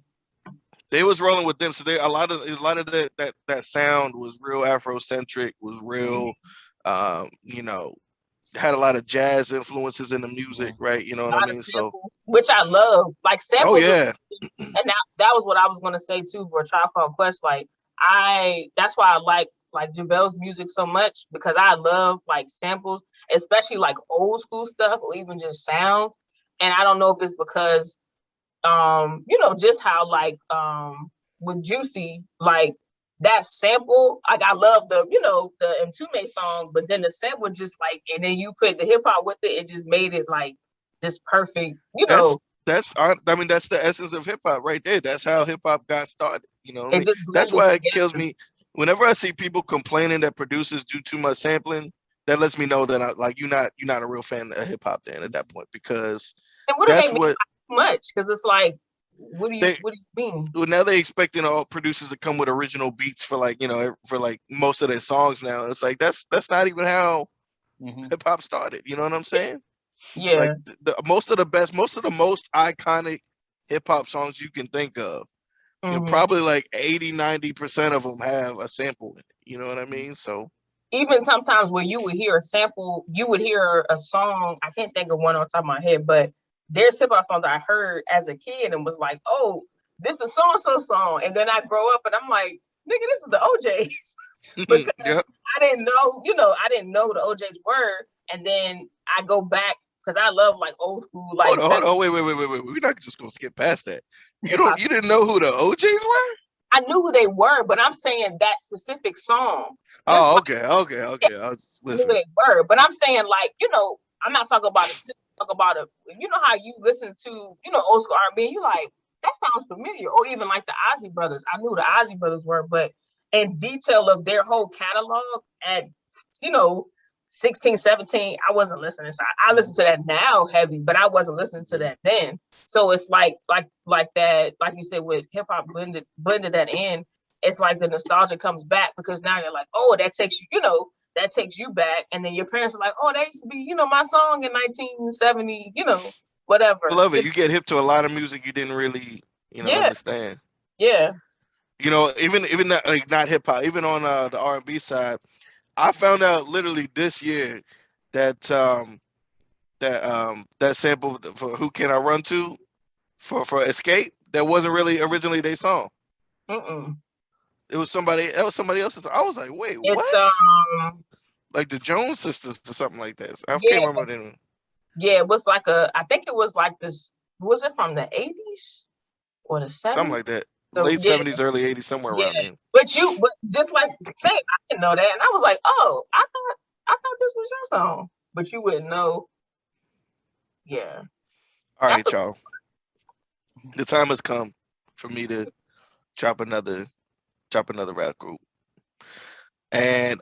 They was rolling with them, so they a lot of that sound was real Afrocentric, was real, had a lot of jazz influences in the music, right? You know what I mean? So, which I love, like samples. Oh yeah, and that was what I was gonna say too for Tribe Called Quest. Like that's why I like JaVale's music so much, because I love like samples, especially like old school stuff or even just sounds. And I don't know if it's because just how like with Juicy, like that sample, like I love the Mtume song, but then the sample just like, and then you put the hip hop with it, it just made it like just perfect, That's the essence of hip hop right there. That's how hip hop got started. You know what I mean? That's why it kills me whenever I see people complaining that producers do too much sampling. That lets me know that you're not a real fan of hip hop then at that point, because that's what much, because it's like, what do you mean? Well, now they expecting all producers to come with original beats for most of their songs now. It's like that's not even how hip hop started. You know what I'm saying? Yeah. Like most of the most iconic hip hop songs you can think of, probably like 80-90% of them have a sample in it. You know what I mean? So even sometimes when you would hear a sample, you would hear a song. I can't think of one on top of my head, but there's hip hop songs I heard as a kid and was like, oh, this is so-and-so song. And then I grow up and I'm like, nigga, this is the OJs. Because I didn't know the OJs were. And then I go back, because I love like old school, like hold on, wait. We're not just gonna skip past that. You didn't know who the OJs were? I knew who they were, but I'm saying that specific song. Okay. I was listening. I knew who they were, but I'm saying like, I'm not talking about how you listen to, old school R&B, and you like, that sounds familiar. Or even like the Ozzy Brothers. I knew the Ozzy Brothers were, but in detail of their whole catalog at, 16, 17, I wasn't listening. So I listen to that now heavy, but I wasn't listening to that then. So it's like that, like you said, with hip hop blended that in, it's like the nostalgia comes back, because now you're like, oh, that takes you back. And then your parents are like, oh, that used to be, my song in 1970, whatever. I love it. You get hip to a lot of music you didn't really, understand. Yeah. Even not, like, not hip hop, even on the R&B side, I found out literally this year that that sample for "Who Can I Run To" for Escape, that wasn't really originally their song. It was somebody else's. I was like, wait, what? Like the Jones Sisters or something like that. I can't remember them. Yeah, it was like I think it was like this. Was it from the 80s or the 70s? Something like that. Late 70s, early 80s, somewhere around there. But just like say, I didn't know that, and I was like, oh, I thought this was your song, but you wouldn't know. Yeah. All right, y'all. The time has come for me to drop another rap group, and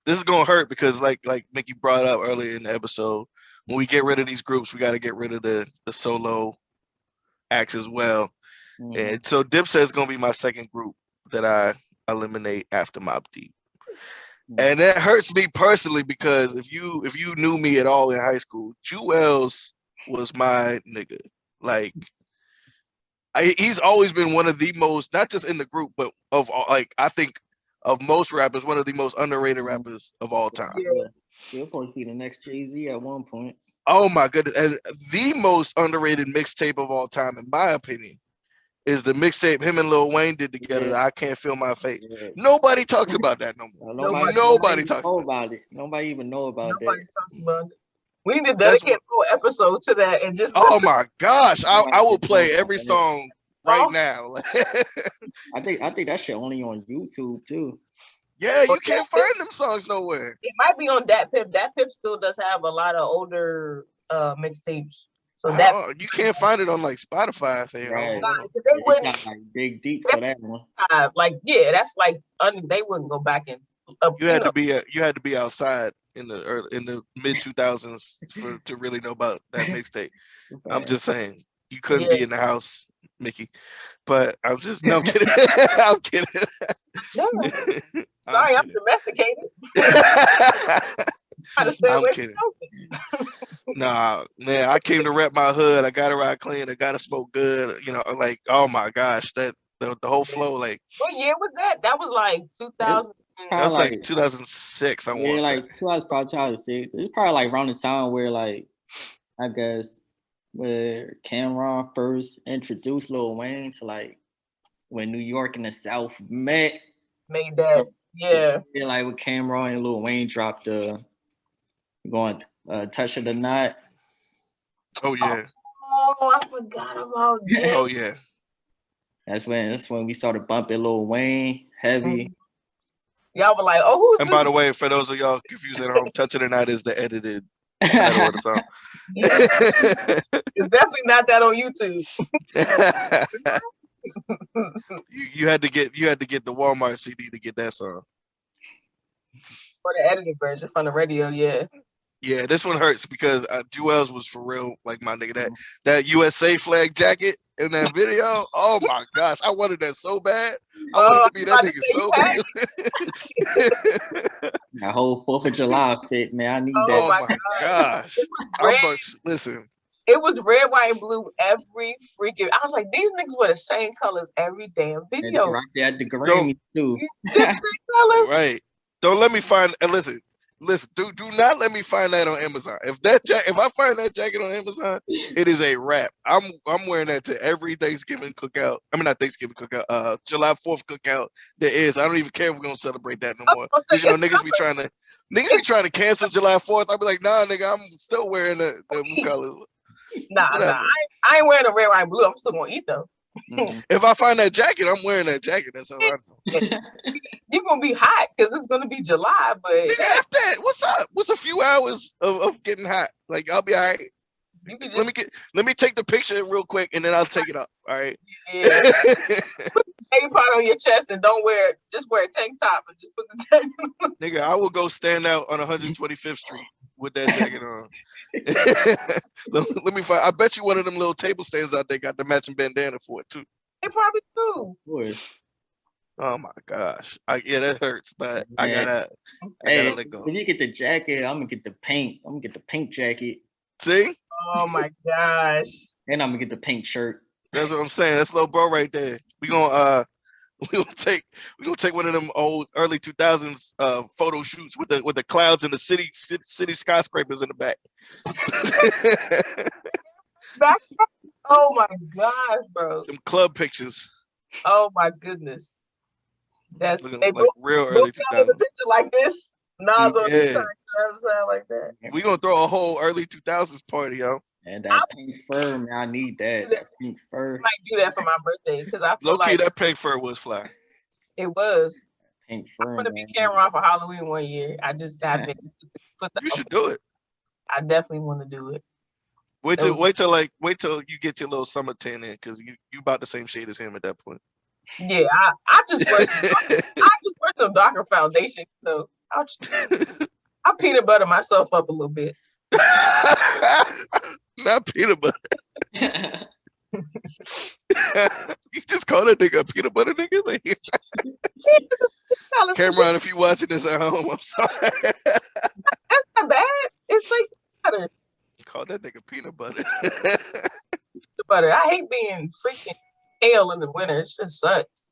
this is gonna hurt, because like Mickey brought up earlier in the episode, when we get rid of these groups, we got to get rid of the solo acts as well. And so Dipset is gonna be my second group that I eliminate after Mobb Deep. And that hurts me personally, because if you knew me at all in high school, Jewels was my nigga. Like, he's always been one of the most, not just in the group, but of all, like, I think of most rappers, one of the most underrated rappers of all time. Yeah, he'll probably be the next Jay-Z at one point. Oh my goodness. And the most underrated mixtape of all time, in my opinion, is the mixtape him and Lil Wayne did together, I Can't Feel My Face. Nobody talks about that no more. Nobody talks about it. Nobody even know about that. Nobody talks about it. We need to dedicate a whole episode to that and just. Oh my gosh. I will play every song right Song? now. I think that shit only on YouTube too. Yeah, Or you can't find them songs nowhere. it might be on Dat Pip. Dat Pip still does have a lot of older mixtapes. So that You can't find it on like Spotify. I think. I don't Right. know. because they You wouldn't got like dig deep for that one. like that's like they wouldn't go back and You had to be outside in the mid 2000s to really know about that mixtape. I'm just saying you couldn't be in the house, Mickey. But I'm just no, I'm kidding. I'm kidding. No, sorry, I'm domesticated. I'm kidding. Nah, man, I came to rep my hood. I gotta ride clean. I gotta smoke good. You know, like oh my gosh, that the whole flow. Like what year was that? That was like 2000. That was like 2006. I want to like say. 2006. It's probably like around the time where like I guess where Cameron first introduced Lil Wayne to like when New York and the South made that. Yeah. Like with Cameron and Lil Wayne dropped going Touch of the Knot. Oh yeah. Oh, I forgot about that. Oh yeah. That's when we started bumping Lil Wayne heavy. Mm-hmm. Y'all were like, oh, who's and this? by the way, for those of y'all confused at home, Touch of the Knot is the edited title of the song. It's definitely not that on YouTube. you had to get the Walmart CD to get that song. For the edited version from the radio, yeah. Yeah, this one hurts because Jewels was for real, like my nigga. That USA flag jacket in that video. Oh my gosh, I wanted that so bad. I wanted to be that nigga so bad. My whole 4th of July fit, man. I need that. Oh my gosh. Listen. It was red, white, and blue every freaking. I was like, these niggas wear the same colors every damn video. Right there at the Grammy too. Dipset colors. Right. Don't let me find. Listen. Do not let me find that on Amazon. If I find that jacket on Amazon, it is a wrap. I'm wearing that to every Thanksgiving cookout. I mean not Thanksgiving cookout. July 4th cookout there is. I don't even care if we're gonna celebrate that no more. Because niggas be trying to cancel July 4th. I'll be like, nah, nigga, I'm still wearing the colors. Nah, I ain't wearing a red, white, and blue. I'm still gonna eat though. If I find that jacket, I'm wearing that jacket. That's all I know. You're gonna be hot because it's gonna be July, but F that. What's up? What's a few hours of getting hot? Like I'll be all right. Let me take the picture real quick and then I'll take it up. All right. Yeah. Put the baby part on your chest and don't wear it. Just wear a tank top and just put the jacket on. Nigga, I will go stand out on 125th Street with that jacket on. Let me find. I bet you one of them little table stands out there got the matching bandana for it too. They probably do. Of course. Oh my gosh. That hurts, but I gotta let go. When you get the jacket, I'm gonna get the paint. I'm gonna get the pink jacket. See? Oh my gosh. And I'm gonna get the pink shirt. That's what I'm saying. That's little bro right there. We gonna take one of them old early 2000s photo shoots with the clouds and the city skyscrapers in the back. Oh my gosh, bro. Some club pictures. Oh my goodness. That's looking like real early 2000s. A picture like this. Nas on this side, like that. We gonna throw a whole early 2000s party, yo. And that pink fur, man, I need that pink fur. I might do that for my birthday because I feel low key like that pink fur was fly. It was. Pink fur. I'm gonna be Cameron for Halloween one year. I just haven't put You should do it. I definitely want to do it. Wait till you get your little summer tan in because you about the same shade as him at that point. Yeah, I just wear some darker foundation. So I peanut butter myself up a little bit. Not peanut butter. You just call that nigga a peanut butter nigga? Like, Cameron, if you watching this at home, I'm sorry. That's not bad. It's like butter. You call that nigga peanut butter. Butter. I hate being freaking pale in the winter. It just sucks.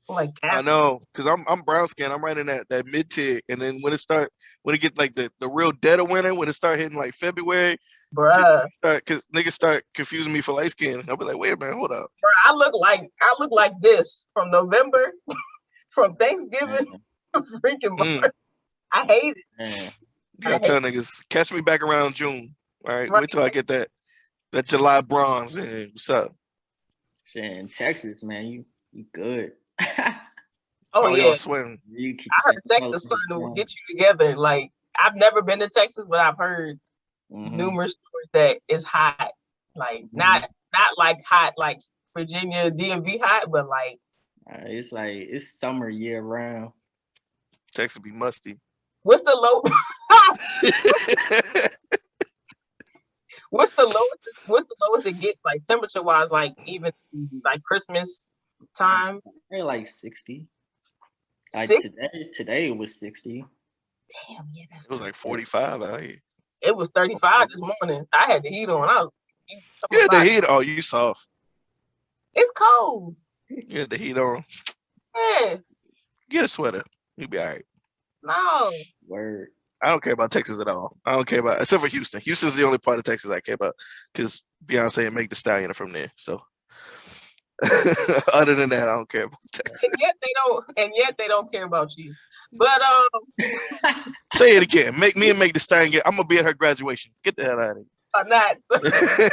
Like I know, cause I'm brown skin. I'm right in that mid tier, and then when it get like the real dead of winter, when it start hitting like February, bruh, cause niggas start confusing me for light skin. I'll be like, wait a minute, hold up. Bruh, I look like this from November, from Thanksgiving to freaking March. I hate it. You gotta tell niggas, catch me back around June. All right, wait till I get that July bronze. And what's up? Shit, in Texas, man, you good. Oh y'all yeah, swing. You keep I the heard same Texas colors. son will get you together. Like I've never been to Texas, but I've heard numerous stories that it's hot. Like not like hot like Virginia DMV hot, but like It's like it's summer year round. Texas be musty. what's the low? What's the lowest? What's the lowest it gets like temperature wise? Like even like Christmas time. They're like 60. Like 60? today it was 60. Damn, yeah, that's It was like 45 out here. it was 35 this morning. I had the heat on. I was You had the heat. Oh, you soft. it's cold. You had the heat on. Yeah, Get a sweater. You'll be all right. no. Word. I don't care about Texas at all. I don't care about, except for Houston. Houston's the only part of Texas I care about because Beyonce and Meg Thee Stallion are from there. So other than that, I don't care about Texas. And yet they don't care about you. But Say it again. Make me and Meg Thee Stallion. I'm gonna be at her graduation. Get the hell out of I'm not. here.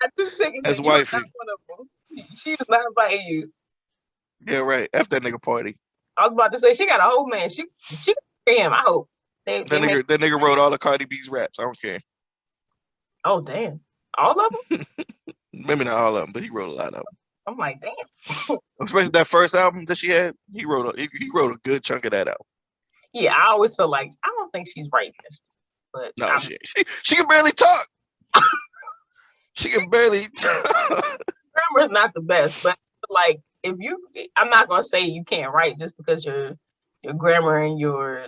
I do tickets. That's And you're wifey. not one of them. She is not inviting you. Yeah, right. After that nigga party. I was about to say she got a whole man. She him. I hope That nigga wrote all the Cardi B's raps. I don't care. Oh damn, all of them. Maybe not all of them, but he wrote a lot of them. I'm like damn. Especially that first album that she had. He wrote a good chunk of that out. Yeah, I always feel like I don't think she's rapist, but No, she can barely talk. She can barely talk. grammar's not the best. But like I'm not gonna say you can't write just because your grammar and your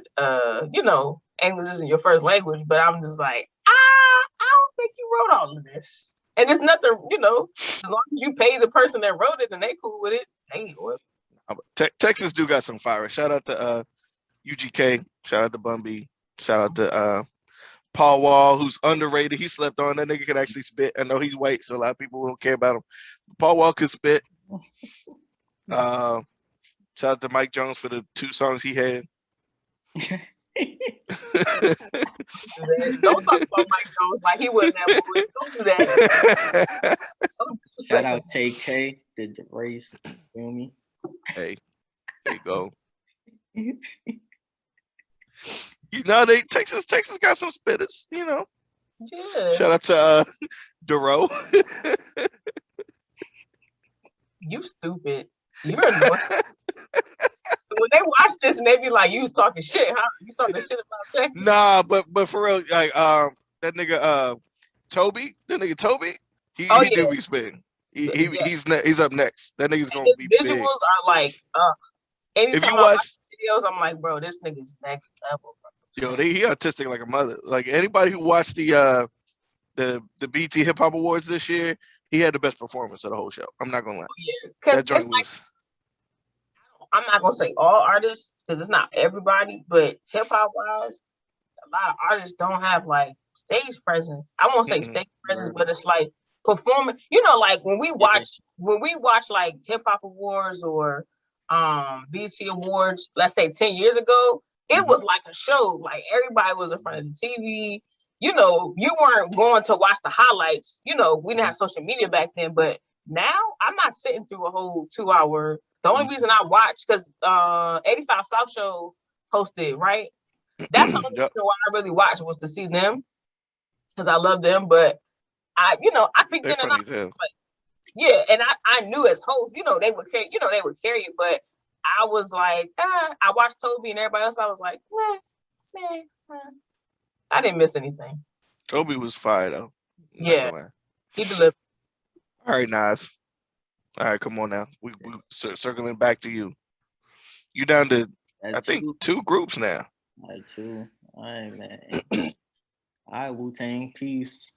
English isn't your first language. But I'm just like I don't think you wrote all of this. And it's nothing, as long as you pay the person that wrote it and they cool with it, hey, what? Texas do got some fire. Shout out to UGK. Shout out to Bun B. Shout out to Paul Wall, who's underrated. He slept on. That nigga can actually spit. I know he's white, so a lot of people don't care about him. Paul Wall could spit. Shout out to Mike Jones for the 2 songs he had. Don't talk about Mike Jones like he wasn't that boy. Don't do that. Shout out TK, did the race. Feel me? Hey, there you go. Texas got some spitters, Yeah. Shout out to Duro. You stupid. You're annoying. When they watch this and they be like, you was talking shit, huh? You talking shit about Texas? Nah, but for real, like that nigga Toby, he do be spitting. He's up next. That nigga's gonna be visuals big. are like anytime If you I watch watch videos, I'm like, bro, this nigga's next level, bro. Yo, he artistic like a mother. Like anybody who watched the BT Hip Hop Awards this year, he had the best performance of the whole show. I'm not gonna lie. Yeah, because it's like I'm not gonna say all artists because it's not everybody, but hip hop wise, a lot of artists don't have like stage presence. I won't say stage presence, but it's like performing. Like when we watch like hip hop awards or BT awards, let's say 10 years ago, it was like a show. Like everybody was in front of the TV. You weren't going to watch the highlights. We didn't have social media back then, but now I'm not sitting through a whole 2 hour. The only reason I watch because 85 South Show hosted, right? That's the only reason why I really watched was to see them because I love them. But I picked in and out. Yeah, and I knew as host, they would carry, it. But I was like, I watched Toby and everybody else. I was like, nah. I didn't miss anything. Toby was fire though. Yeah, he delivered. All right, Nas. All right, come on now. We circling back to you. You down to I think 2 groups now. All right, 2. All right, man. All right, Wu-Tang, peace.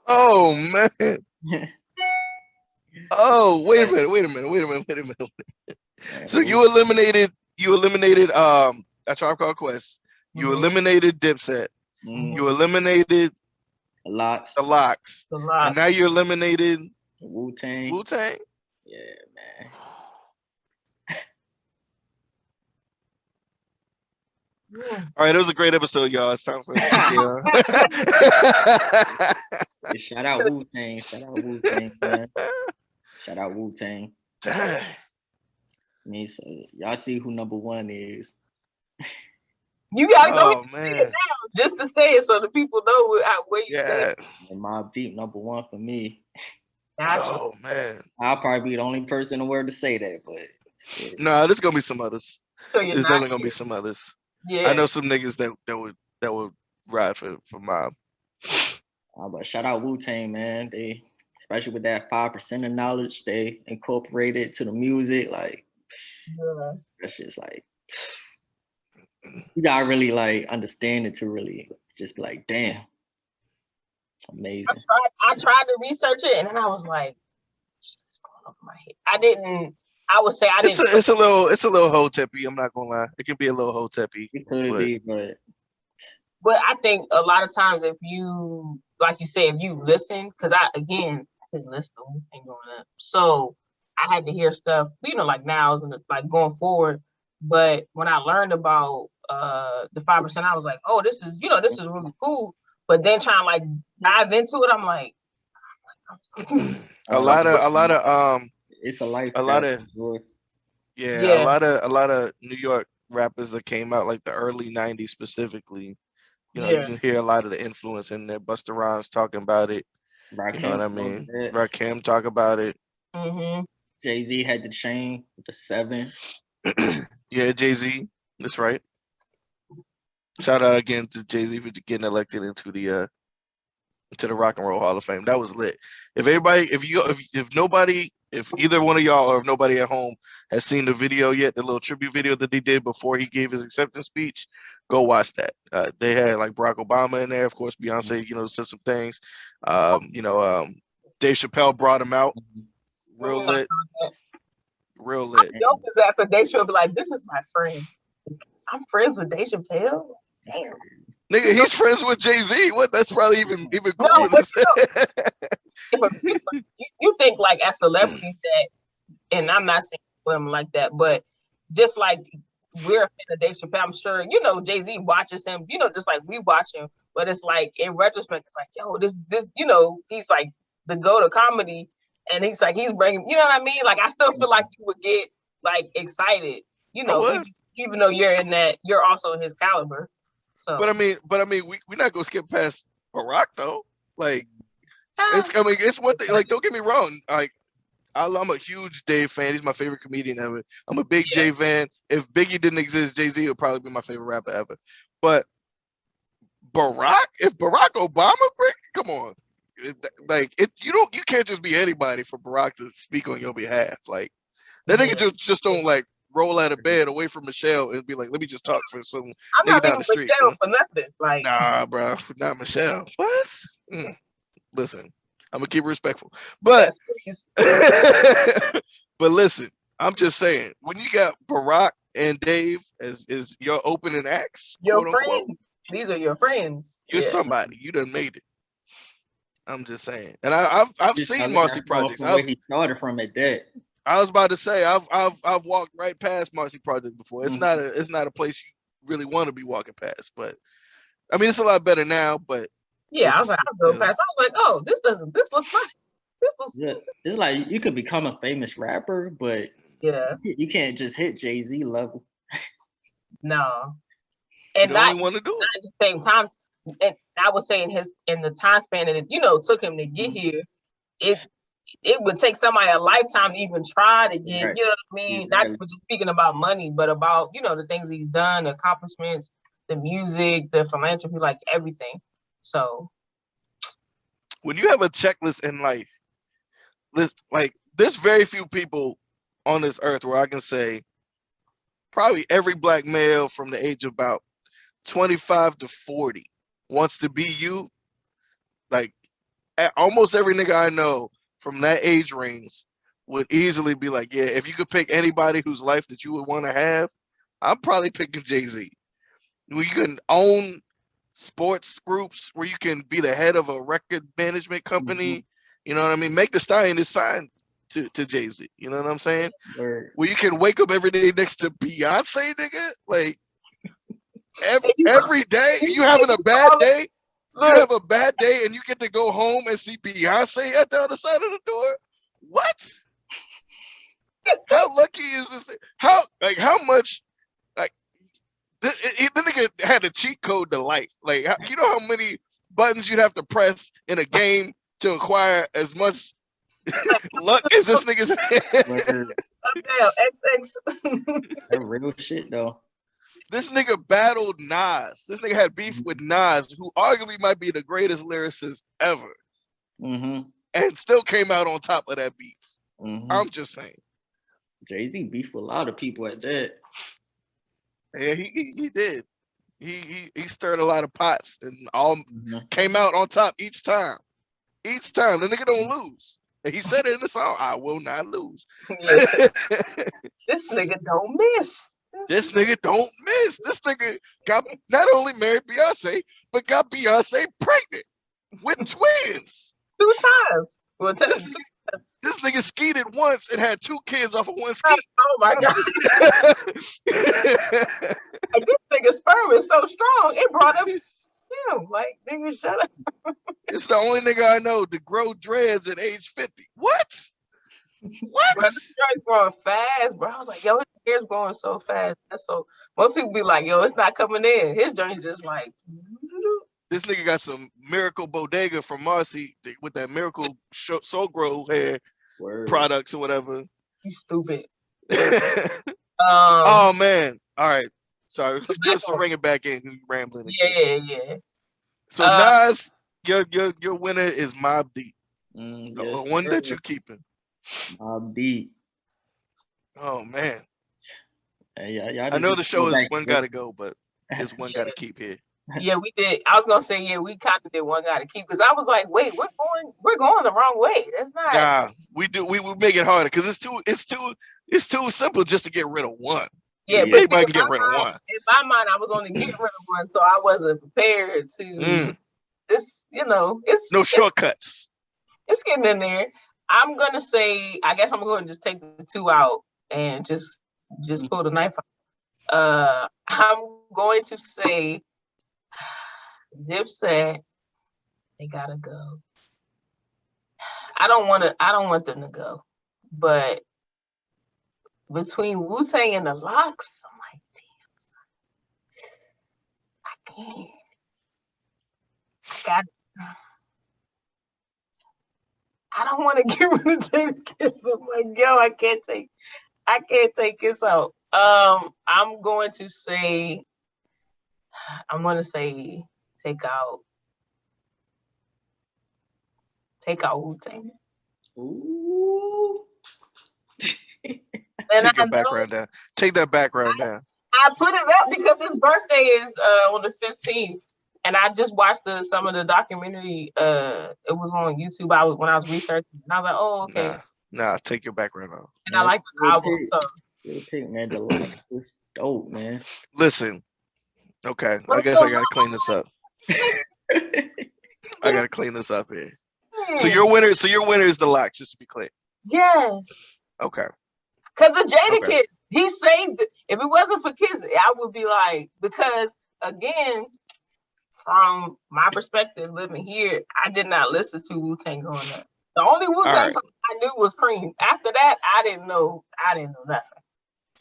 Oh man. Oh, wait a minute. So you eliminated a Tribe Called Quest. You eliminated Dipset. You eliminated the Locks. And now you eliminated Wu-Tang. Yeah, man. All right, it was a great episode, y'all. It's time for us to Shout out Wu-Tang. Shout out Wu-Tang, man. Shout out Wu-Tang. Dang. So y'all see who number one is. You gotta go man. just to say it so the people know where you stand. And Mobb Deep number one for me. Gotcha. Oh man. I'll probably be the only person in the world to say that, but nah, there's gonna be some others. So there's definitely gonna be some others. Yeah. I know some niggas that would ride for Mobb. But shout out Wu-Tang, man. They, especially with that 5% of knowledge, they incorporate it to the music. Like, that's just like, you gotta really like understand it to really just be like, damn, amazing. I tried to research it, and then I was like, it's going over my head. I would say I didn't. It's a little hoe-tippy. I'm not gonna lie. It can be a little hoe-tippy. It could be, but I think a lot of times if you, like you say, if you listen, because I didn't listen to anything growing up, so I had to hear stuff, like nows and like going forward. But when I learned about the 5%, I was like, oh, this is really cool. But then trying to like dive into it, I'm like, a lot of it's a life. A lot of New York rappers that came out like the early '90s specifically. You can hear a lot of the influence in there. Busta Rhymes talking about it. You know what I mean? Rakim talk about it. Mm-hmm. Jay-Z had the chain with the 7. Yeah, Jay-Z. That's right. Shout out again to Jay-Z for getting elected into the Rock and Roll Hall of Fame. That was lit. If either one of y'all or if nobody at home has seen the video yet, the little tribute video that he did before he gave his acceptance speech, go watch that. They had like Barack Obama in there, of course. Beyonce, said some things. Dave Chappelle brought him out. Real lit. I joke is that for Dave Chappelle be like, this is my friend. I'm friends with Dave Chappelle. Damn. Nigga, he's friends with Jay-Z. What? That's probably even cooler to say. You think like as celebrities that, and I'm not saying them like that, but just like we're a fan of Dave Chappelle, I'm sure Jay-Z watches him, just like we watch him. But it's like in retrospect, it's like, yo, this, he's like the go-to comedy, and he's bringing, you know what I mean? Like I still feel like you would get like excited, even though you're also in his caliber. So. But I mean, we're not gonna skip past Barack though. Like, it's one thing. Like, don't get me wrong. Like, I'm a huge Dave fan. He's my favorite comedian ever. I'm a big Jay fan. If Biggie didn't exist, Jay-Z would probably be my favorite rapper ever. But if Barack Obama, come on, you can't just be anybody for Barack to speak on your behalf. Like, that nigga just don't like roll out of bed away from Michelle and be like, let me just talk for some nigga down the street. Michelle for nothing. Like, nah, bro, not Michelle. What? Listen, I'm gonna keep it respectful, but but listen, I'm just saying, when you got Barack and Dave as your opening acts, your friends, these are your friends. You're somebody. You done made it. I'm just saying, and I've seen Marcy projects. Where he started from at that. I was about to say I've walked right past Marcy Project before. It's not a place you really want to be walking past, but I mean it's a lot better now. But yeah, I was like, I'll go past. I was like, oh, this looks like it's like you could become a famous rapper, but you can't just hit Jay-Z level. No, and you don't want to do it at the same time. And I was saying in the time span that it took him to get here, it would take somebody a lifetime to even try to get, you know what I mean? Exactly. Not just speaking about money, but about, the things he's done, the accomplishments, the music, the philanthropy, like everything. So when you have a checklist in life, there's very few people on this earth where I can say probably every black male from the age of about 25 to 40 wants to be you. Like almost every nigga I know from that age range would easily be like, yeah, if you could pick anybody whose life that you would want to have, I'm probably picking Jay-Z. Where you can own sports groups, where you can be the head of a record management company, you know what I mean? Make the Stallion is signed to Jay-Z, you know what I'm saying? Where you can wake up every day next to Beyonce, nigga. Like, Every day you having a bad day. You have a bad day and you get to go home and see Beyonce at the other side of the door. What? How lucky is this? How much? Like the nigga had a cheat code to life. Like you know how many buttons you'd have to press in a game to acquire as much luck as this nigga's. Damn, XX. That real shit though. This nigga battled Nas. This nigga had beef with Nas, who arguably might be the greatest lyricist ever, and still came out on top of that beef. I'm just saying. Jay-Z beef with a lot of people at that. Yeah, he did. He stirred a lot of pots and all came out on top each time. Each time the nigga don't lose. And he said it in the song, "I will not lose." This nigga don't miss. This nigga don't miss. This nigga got not only married Beyonce, but got Beyonce pregnant with twins. 2 times. Well, 2 times. This nigga skeeted once and had 2 kids off of one skeet. Oh my God. This nigga's sperm is so strong, it brought up him. Like, nigga, shut up. It's the only nigga I know to grow dreads at age 50. What? What? Bro, this joint's growing fast, bro. I was like, yo, his hair's growing so fast. So most people be like, yo, it's not coming in. His joint's just like. This nigga got some Miracle Bodega from Marcy with that Soul Grow hair products or whatever. You stupid. Oh man! All right, sorry. Just bring it back in. You rambling. Yeah. So Nas, your winner is Mobb Deep, yes, the one that you're keeping. Mobb Deep. Oh man. Yeah. I know the show is one gotta go, but it's one gotta keep here. Yeah, we did. I was gonna say, yeah, we kind of did one gotta keep, because I was like, wait, we're going the wrong way. That's not. Nah, we make it harder because it's too simple just to get rid of one. Yeah, but anybody can get rid of one. In my mind, I was only getting rid of one, so I wasn't prepared to. It's it's no shortcuts. It's getting in there. I'm gonna say, I guess I'm going to just take the 2 out and just pull the knife out. I'm going to say Dipset, they gotta go. I don't want them to go, but between Wu-Tang and the Locks, I'm like, damn, I can't. I don't want to get rid of James Kids. I'm like, yo, I can't take this out. I'm going to say take out Wu-Tang. Ooh. Take your background down. Take that background down. I put it up because his birthday is on the 15th, and I just watched some of the documentary. It was on YouTube. When I was researching, and I was like, oh, okay. Nah, take your background off. And I like this album, so. Man, the Locks is dope, man. Listen, okay, I guess I gotta clean this up. I gotta clean this up here. So your winner is the Locks, just to be clear. Yes. Okay. Because the Jada Kids, he saved it. If it wasn't for Kids, I would be like, because again, from my perspective living here, I did not listen to Wu-Tang growing up. The only Wu-Tang song I knew was Cream. After that, I didn't know nothing.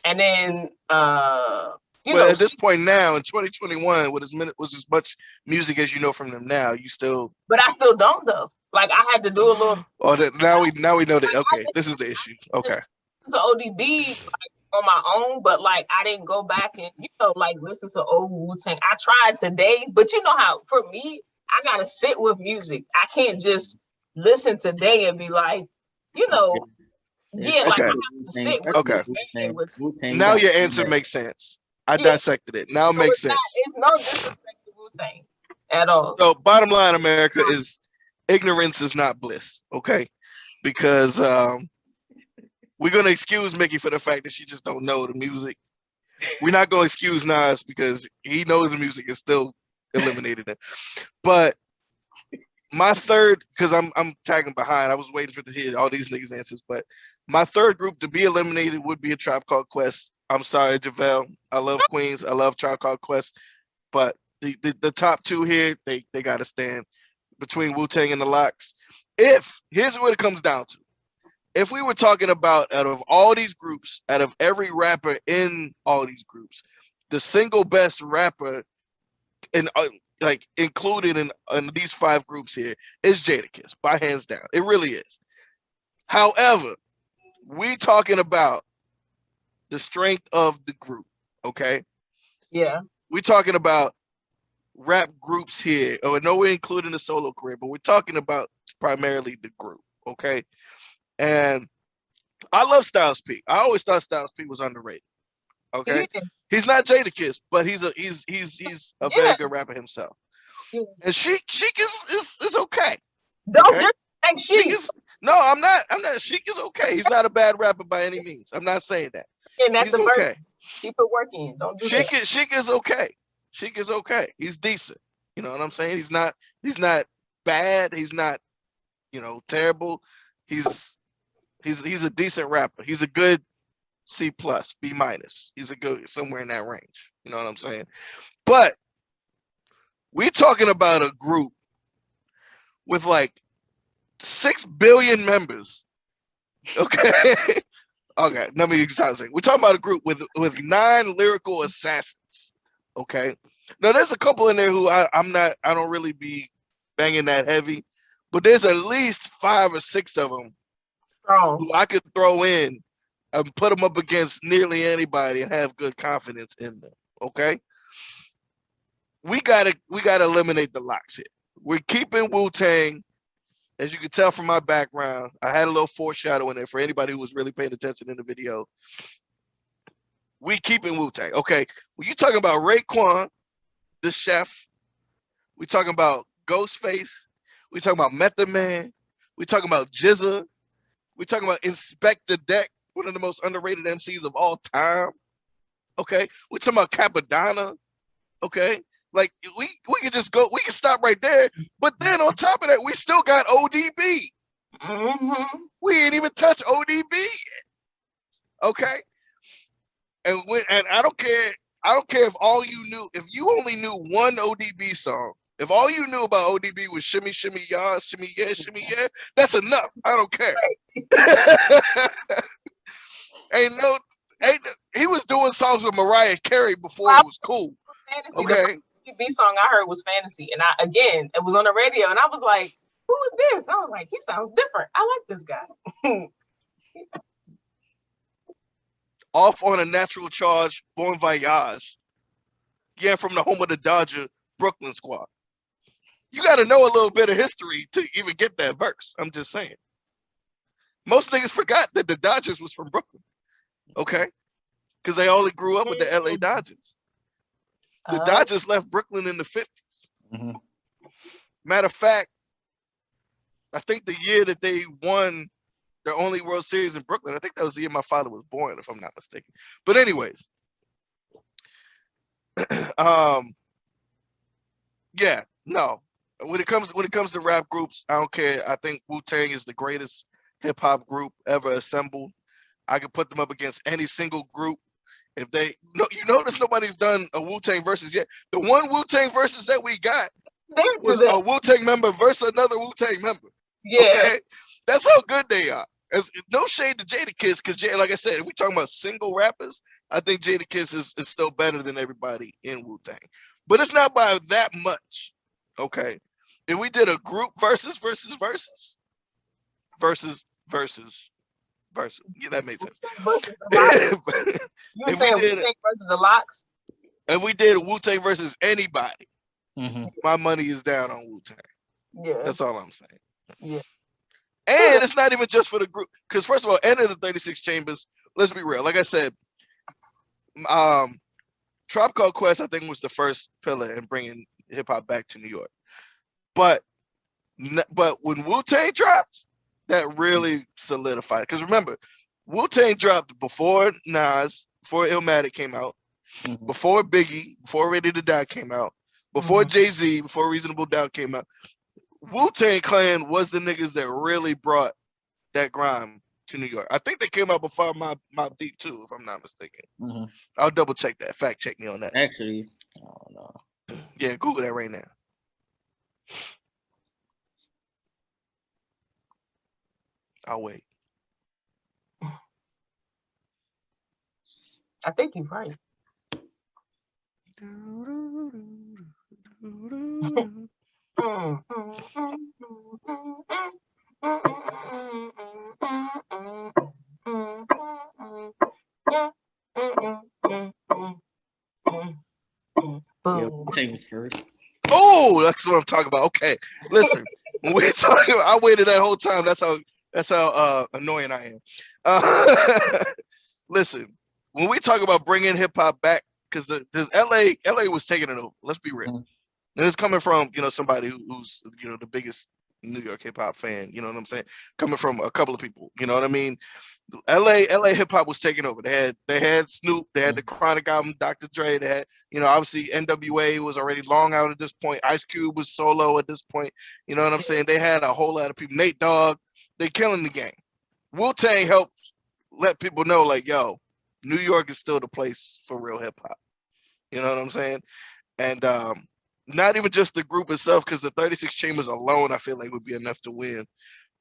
And then at this point now in 2021, with as much music as you know from them now, you still. But I still don't though. Like I had to do a little. Oh, now we know that. Okay, this is the issue. Okay. To ODB like, on my own, but like I didn't go back and like listen to old Wu-Tang. I tried today, but you know how for me, I gotta sit with music. I can't just listen today and be like, like I have to sit with Wu-Tang. Now your answer makes sense. I dissected it. Now it makes sense. It's no disrespect to Wu-Tang at all. So bottom line, America, is ignorance is not bliss. Okay, because we're gonna excuse Mickey for the fact that she just don't know the music. We're not gonna excuse Nas because he knows the music and still eliminated it. But my third, because I'm tagging behind. I was waiting to hear all these niggas' answers, but my third group to be eliminated would be A Tribe Called Quest. I'm sorry, JaVale. I love Queens. I love Tribe Called Quest. but the top two here, they got to stand between Wu-Tang and the Locks. Here's what it comes down to. If we were talking about out of all these groups, out of every rapper in all these groups, the single best rapper in like included in these 5 groups here is Jadakiss, by hands down. It really is. However, we talking about the strength of the group, okay? Yeah. We talking about rap groups here. Oh, no, we're including the solo career, but we're talking about primarily the group, okay? And I love Styles P. I always thought Styles P was underrated. Okay, he's not Jadakiss, but he's a very good rapper himself. Yeah. And Sheik is okay. Don't just think Sheik. No, I'm not. Sheik is okay. He's not a bad rapper by any means. I'm not saying that. And that's the okay. Keep it working. Don't do that. Sheik is okay. Sheik is okay. He's decent. You know what I'm saying? He's not bad. He's not, terrible. He's a decent rapper. He's a good C+, B-. He's a good somewhere in that range. You know what I'm saying? But we're talking about a group with like 6 billion members. Okay. Okay. Let me stop saying. We're talking about a group with 9 lyrical assassins. Okay. Now there's a couple in there who I don't really be banging that heavy, but there's at least 5 or 6 of them who I could throw in and put them up against nearly anybody and have good confidence in them. Okay, we gotta eliminate the Locks here. We're keeping Wu-Tang. As you can tell from my background, I had a little foreshadowing there for anybody who was really paying attention in the video. We keeping Wu-Tang. Okay, when you talking about Raekwon, the chef, we talking about Ghostface, we talking about Method Man, we talking about Jizza, we talking about Inspector Deck, one of the most underrated MCs of all time. Okay, we're talking about Capadonna. Okay, like we can just go, we can stop right there. But then on top of that, we still got ODB. Mm-hmm. We ain't even touched ODB yet. Okay, and I don't care if all you knew, if you only knew one ODB song, if all you knew about ODB was shimmy shimmy ya, shimmy yeah, that's enough. I don't care. He was doing songs with Mariah Carey before it was cool. Okay. The ODB song I heard was Fantasy, and it was on the radio, and I was like, "Who is this?" And I was like, "He sounds different. I like this guy." Off on a Natural Charge, Bon Voyage. Yeah, from the home of the Dodger, Brooklyn Squad. You got to know a little bit of history to even get that verse. I'm just saying. Most niggas forgot that the Dodgers was from Brooklyn. Okay? Because they only grew up with the LA Dodgers. The Dodgers left Brooklyn in the 50s. Mm-hmm. Matter of fact, I think the year that they won their only World Series in Brooklyn, I think that was the year my father was born, if I'm not mistaken. But anyways, yeah, no. When it comes to rap groups, I don't care. I think Wu-Tang is the greatest hip hop group ever assembled. I could put them up against any single group. If they you notice nobody's done a Wu-Tang versus yet. The one Wu-Tang versus that we got was a Wu-Tang member versus another Wu-Tang member. Yeah. Okay? That's how good they are. No shade to Jadakiss, because like I said, if we're talking about single rappers, I think Jadakiss is still better than everybody in Wu-Tang. But it's not by that much. Okay. If we did a group versus. Yeah, that makes sense. You were saying Wu-Tang versus the Locks? If we did Wu-Tang versus anybody, my money is down on Wu-Tang. Yeah. That's all I'm saying. Yeah. And it's not even just for the group. Because first of all, Enter the 36 Chambers, let's be real. Like I said, Tribe Called Quest, I think, was the first pillar in bringing hip-hop back to New York. But when Wu-Tang dropped, that really solidified. Because remember, Wu-Tang dropped before Nas, before Illmatic came out, before Biggie, before Ready to Die came out, before Jay-Z, before Reasonable Doubt came out. Wu-Tang Clan was the niggas that really brought that grime to New York. I think they came out before Mobb Deep too, if I'm not mistaken. I'll double check that. Fact check me on that. Actually, I don't know. Yeah, Google that right now. I'll wait. I think you're right. Yeah, Boom. Wu-Tang was first. Oh, that's what I'm talking about. Okay, listen. When we talking, I waited that whole time. That's how annoying I am. Listen, when we talk about bringing hip hop back, because there's LA was taking it over. Let's be real. Mhm. And it's coming from somebody who's the biggest New York hip hop fan. You know what I'm saying? Coming from a couple of people. You know what I mean? LA hip hop was taking over. They had Snoop, they had the Chronic album, Dr. Dre, they had, obviously NWA was already long out at this point. Ice Cube was solo at this point. You know what I'm saying? They had a whole lot of people. Nate Dogg, they killing the game. Wu-Tang helped let people know, like, yo, New York is still the place for real hip hop. You know what I'm saying? And not even just the group itself, because the 36 Chambers alone, I feel like would be enough to win.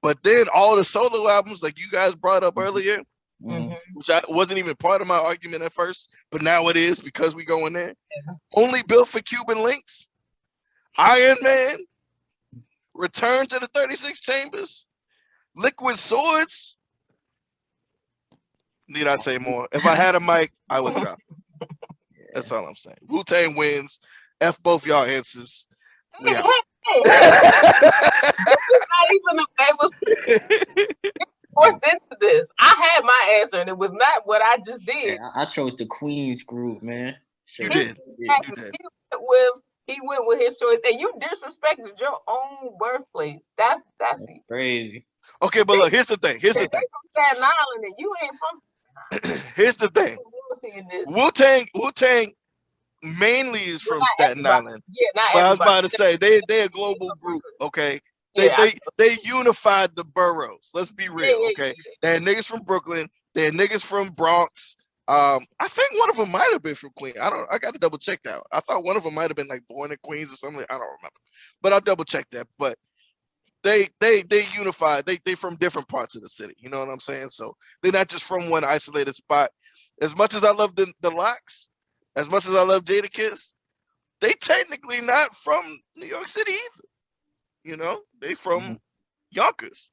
But then all the solo albums, like you guys brought up earlier, Mhm. which wasn't even part of my argument at first, but now it is because we go in there. Only Built for Cuban Links, Iron Man, Return to the 36 Chambers, Liquid Swords. Need I say more? If I had a mic, I would drop it. That's all I'm saying. Wu-Tang wins. F both y'all answers. We out. Not even it was forced into this. I had my answer, and it was not what I just did. Yeah, I chose the Queens group, man. You Chose- did. yeah. You did. He went with his choice, and you disrespected your own birthplace. That's Crazy. Okay, but look, here's the thing. Staten Island, and you ain't from. Here's the thing. Wu-Tang mainly is from Staten Island. Yeah, not But I was everybody. about to say they're a global group, okay? Yeah, They unified the boroughs. Let's be real, yeah, okay? They had niggas from Brooklyn, they had niggas from Bronx. I think one of them might have been from Queens. I got to double check that. I thought one of them might have been like born in Queens or something. I don't remember, but I'll double check that. But they unified. They from different parts of the city. You know what I'm saying? So they're not just from one isolated spot. As much as I love the Locks, as much as I love Jadakiss, they technically not from New York City either. They from Yonkers.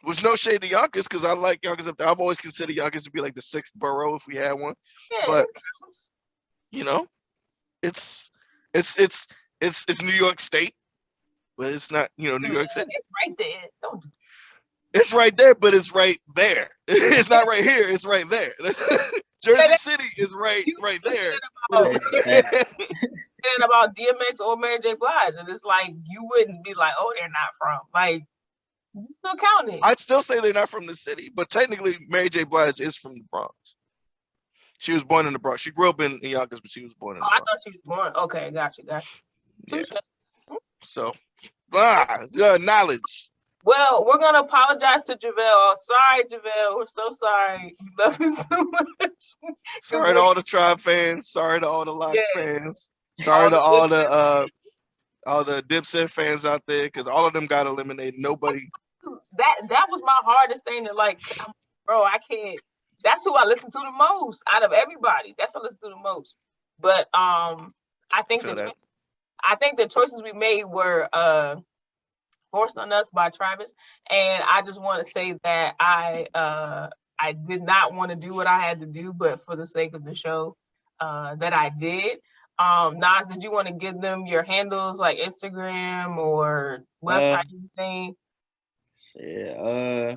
With no shade to Yonkers, because I like Yonkers up there. I've always considered Yonkers to be like the 6th borough if we had one. yeah. But it's New York State, but it's not New York City. It's right there. Don't do It's right there, but it's right there. It's not right here. It's right there. Jersey City is right there. About DMX or Mary J. Blige, and it's like you wouldn't be like, oh, they're not from. Like, you still counting. I'd still say they're not from the city, but technically Mary J. Blige is from the Bronx. She was born in the Bronx. She grew up in Yonkers, but she was born in the Bronx. I thought she was born. Okay, got you. Yeah. So, knowledge. Well, we're gonna apologize to JaVale. Sorry, JaVale. We're so sorry. We love you so much. Sorry to all the Tribe fans. Sorry to all the Locks fans. Sorry to all the Dipset fans out there, because all of them got eliminated. Nobody. That was my hardest thing to like, bro. I can't. That's who I listen to the most out of everybody. That's who I listen to the most. But I think the choices we made were forced on us by Travis, and I just want to say that I did not want to do what I had to do, but for the sake of the show, that I did. Nas, did you want to give them your handles like Instagram or website, anything? Yeah.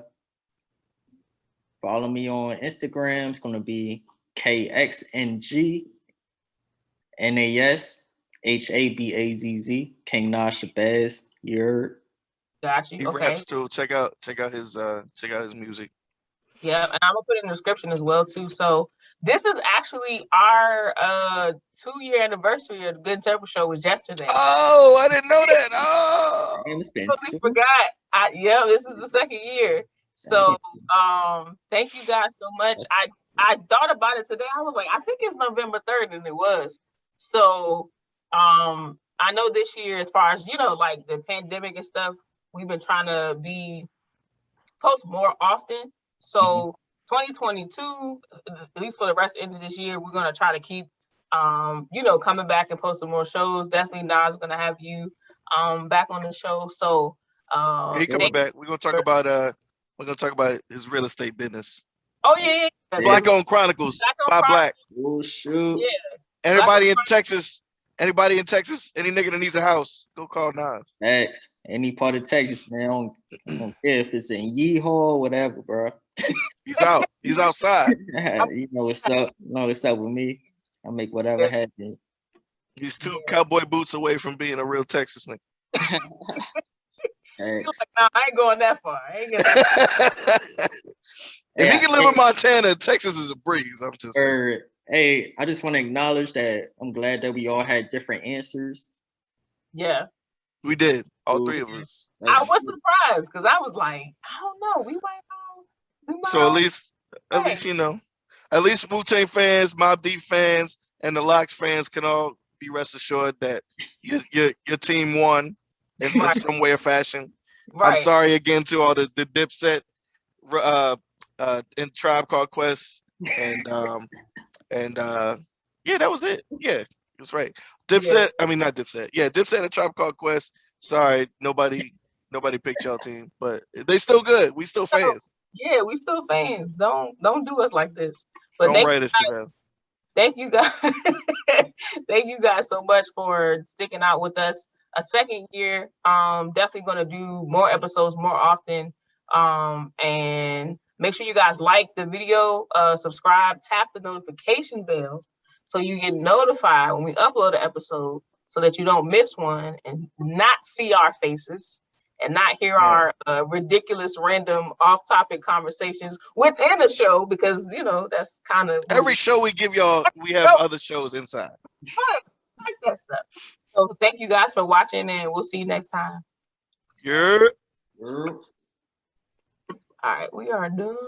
Follow me on Instagram. It's gonna be KXNG NAS HABAZZ King Nas Shabazz. You're Got you. He Okay. raps too. Check out his music. Yeah, and I'm gonna put it in the description as well too. So this is actually our 2-year anniversary of the Good Turbo Show was yesterday. Oh, I didn't know that. Oh, it's been totally forgot. This is the 2nd year. So thank you guys so much. I thought about it today. I was like, I think it's November 3rd, and it was. So I know this year, as far as like the pandemic and stuff, we've been trying to post more often. So 2022, at least for the rest of this year, we're gonna try to keep coming back and posting more shows. Definitely Nas gonna have you back on the show. So He coming back. We're gonna talk about his real estate business. Oh yeah. Black Owned Chronicles by Black. Oh shoot. Yeah. Anybody in Texas, any nigga that needs a house, go call Nas. X. Any part of Texas, man. I don't care if it's in Yeehaw or whatever, bro. He's out. He's outside. You know what's up. You know what's up with me. I'll make whatever happen. He's 2 cowboy boots away from being a real Texas nigga. Like, nah, I ain't going that far. I ain't gonna... If he can live in Montana, Texas is a breeze. I'm just saying. Hey, I just want to acknowledge that I'm glad that we all had different answers. Yeah. We did. All 3 of us. I was surprised because I was like, I don't know. We might So at least at least Wu-Tang fans, Mobb Deep fans, and the Lox fans can all be rest assured that your team won in some way or fashion. Right. I'm sorry again to all the Dipset and Tribe Called Quest and that was it. Yeah, that's right. Dipset, I mean not Dipset. Yeah, Dipset and Tribe Called Quest. Sorry, nobody picked y'all team, but they still good. We still fans. Yeah, we still fans. Don't do us like this. But don't write us to them. Thank you guys. Thank you guys so much for sticking out with us. A second year. Definitely gonna do more episodes more often. And make sure you guys like the video, subscribe, tap the notification bell so you get notified when we upload an episode so that you don't miss one and not see our faces and not hear our ridiculous, random, off-topic conversations within the show because, that's kind of... Every show we give y'all, we have other shows inside. Like that stuff. So thank you guys for watching and we'll see you next time. Yeah. All right, we are done.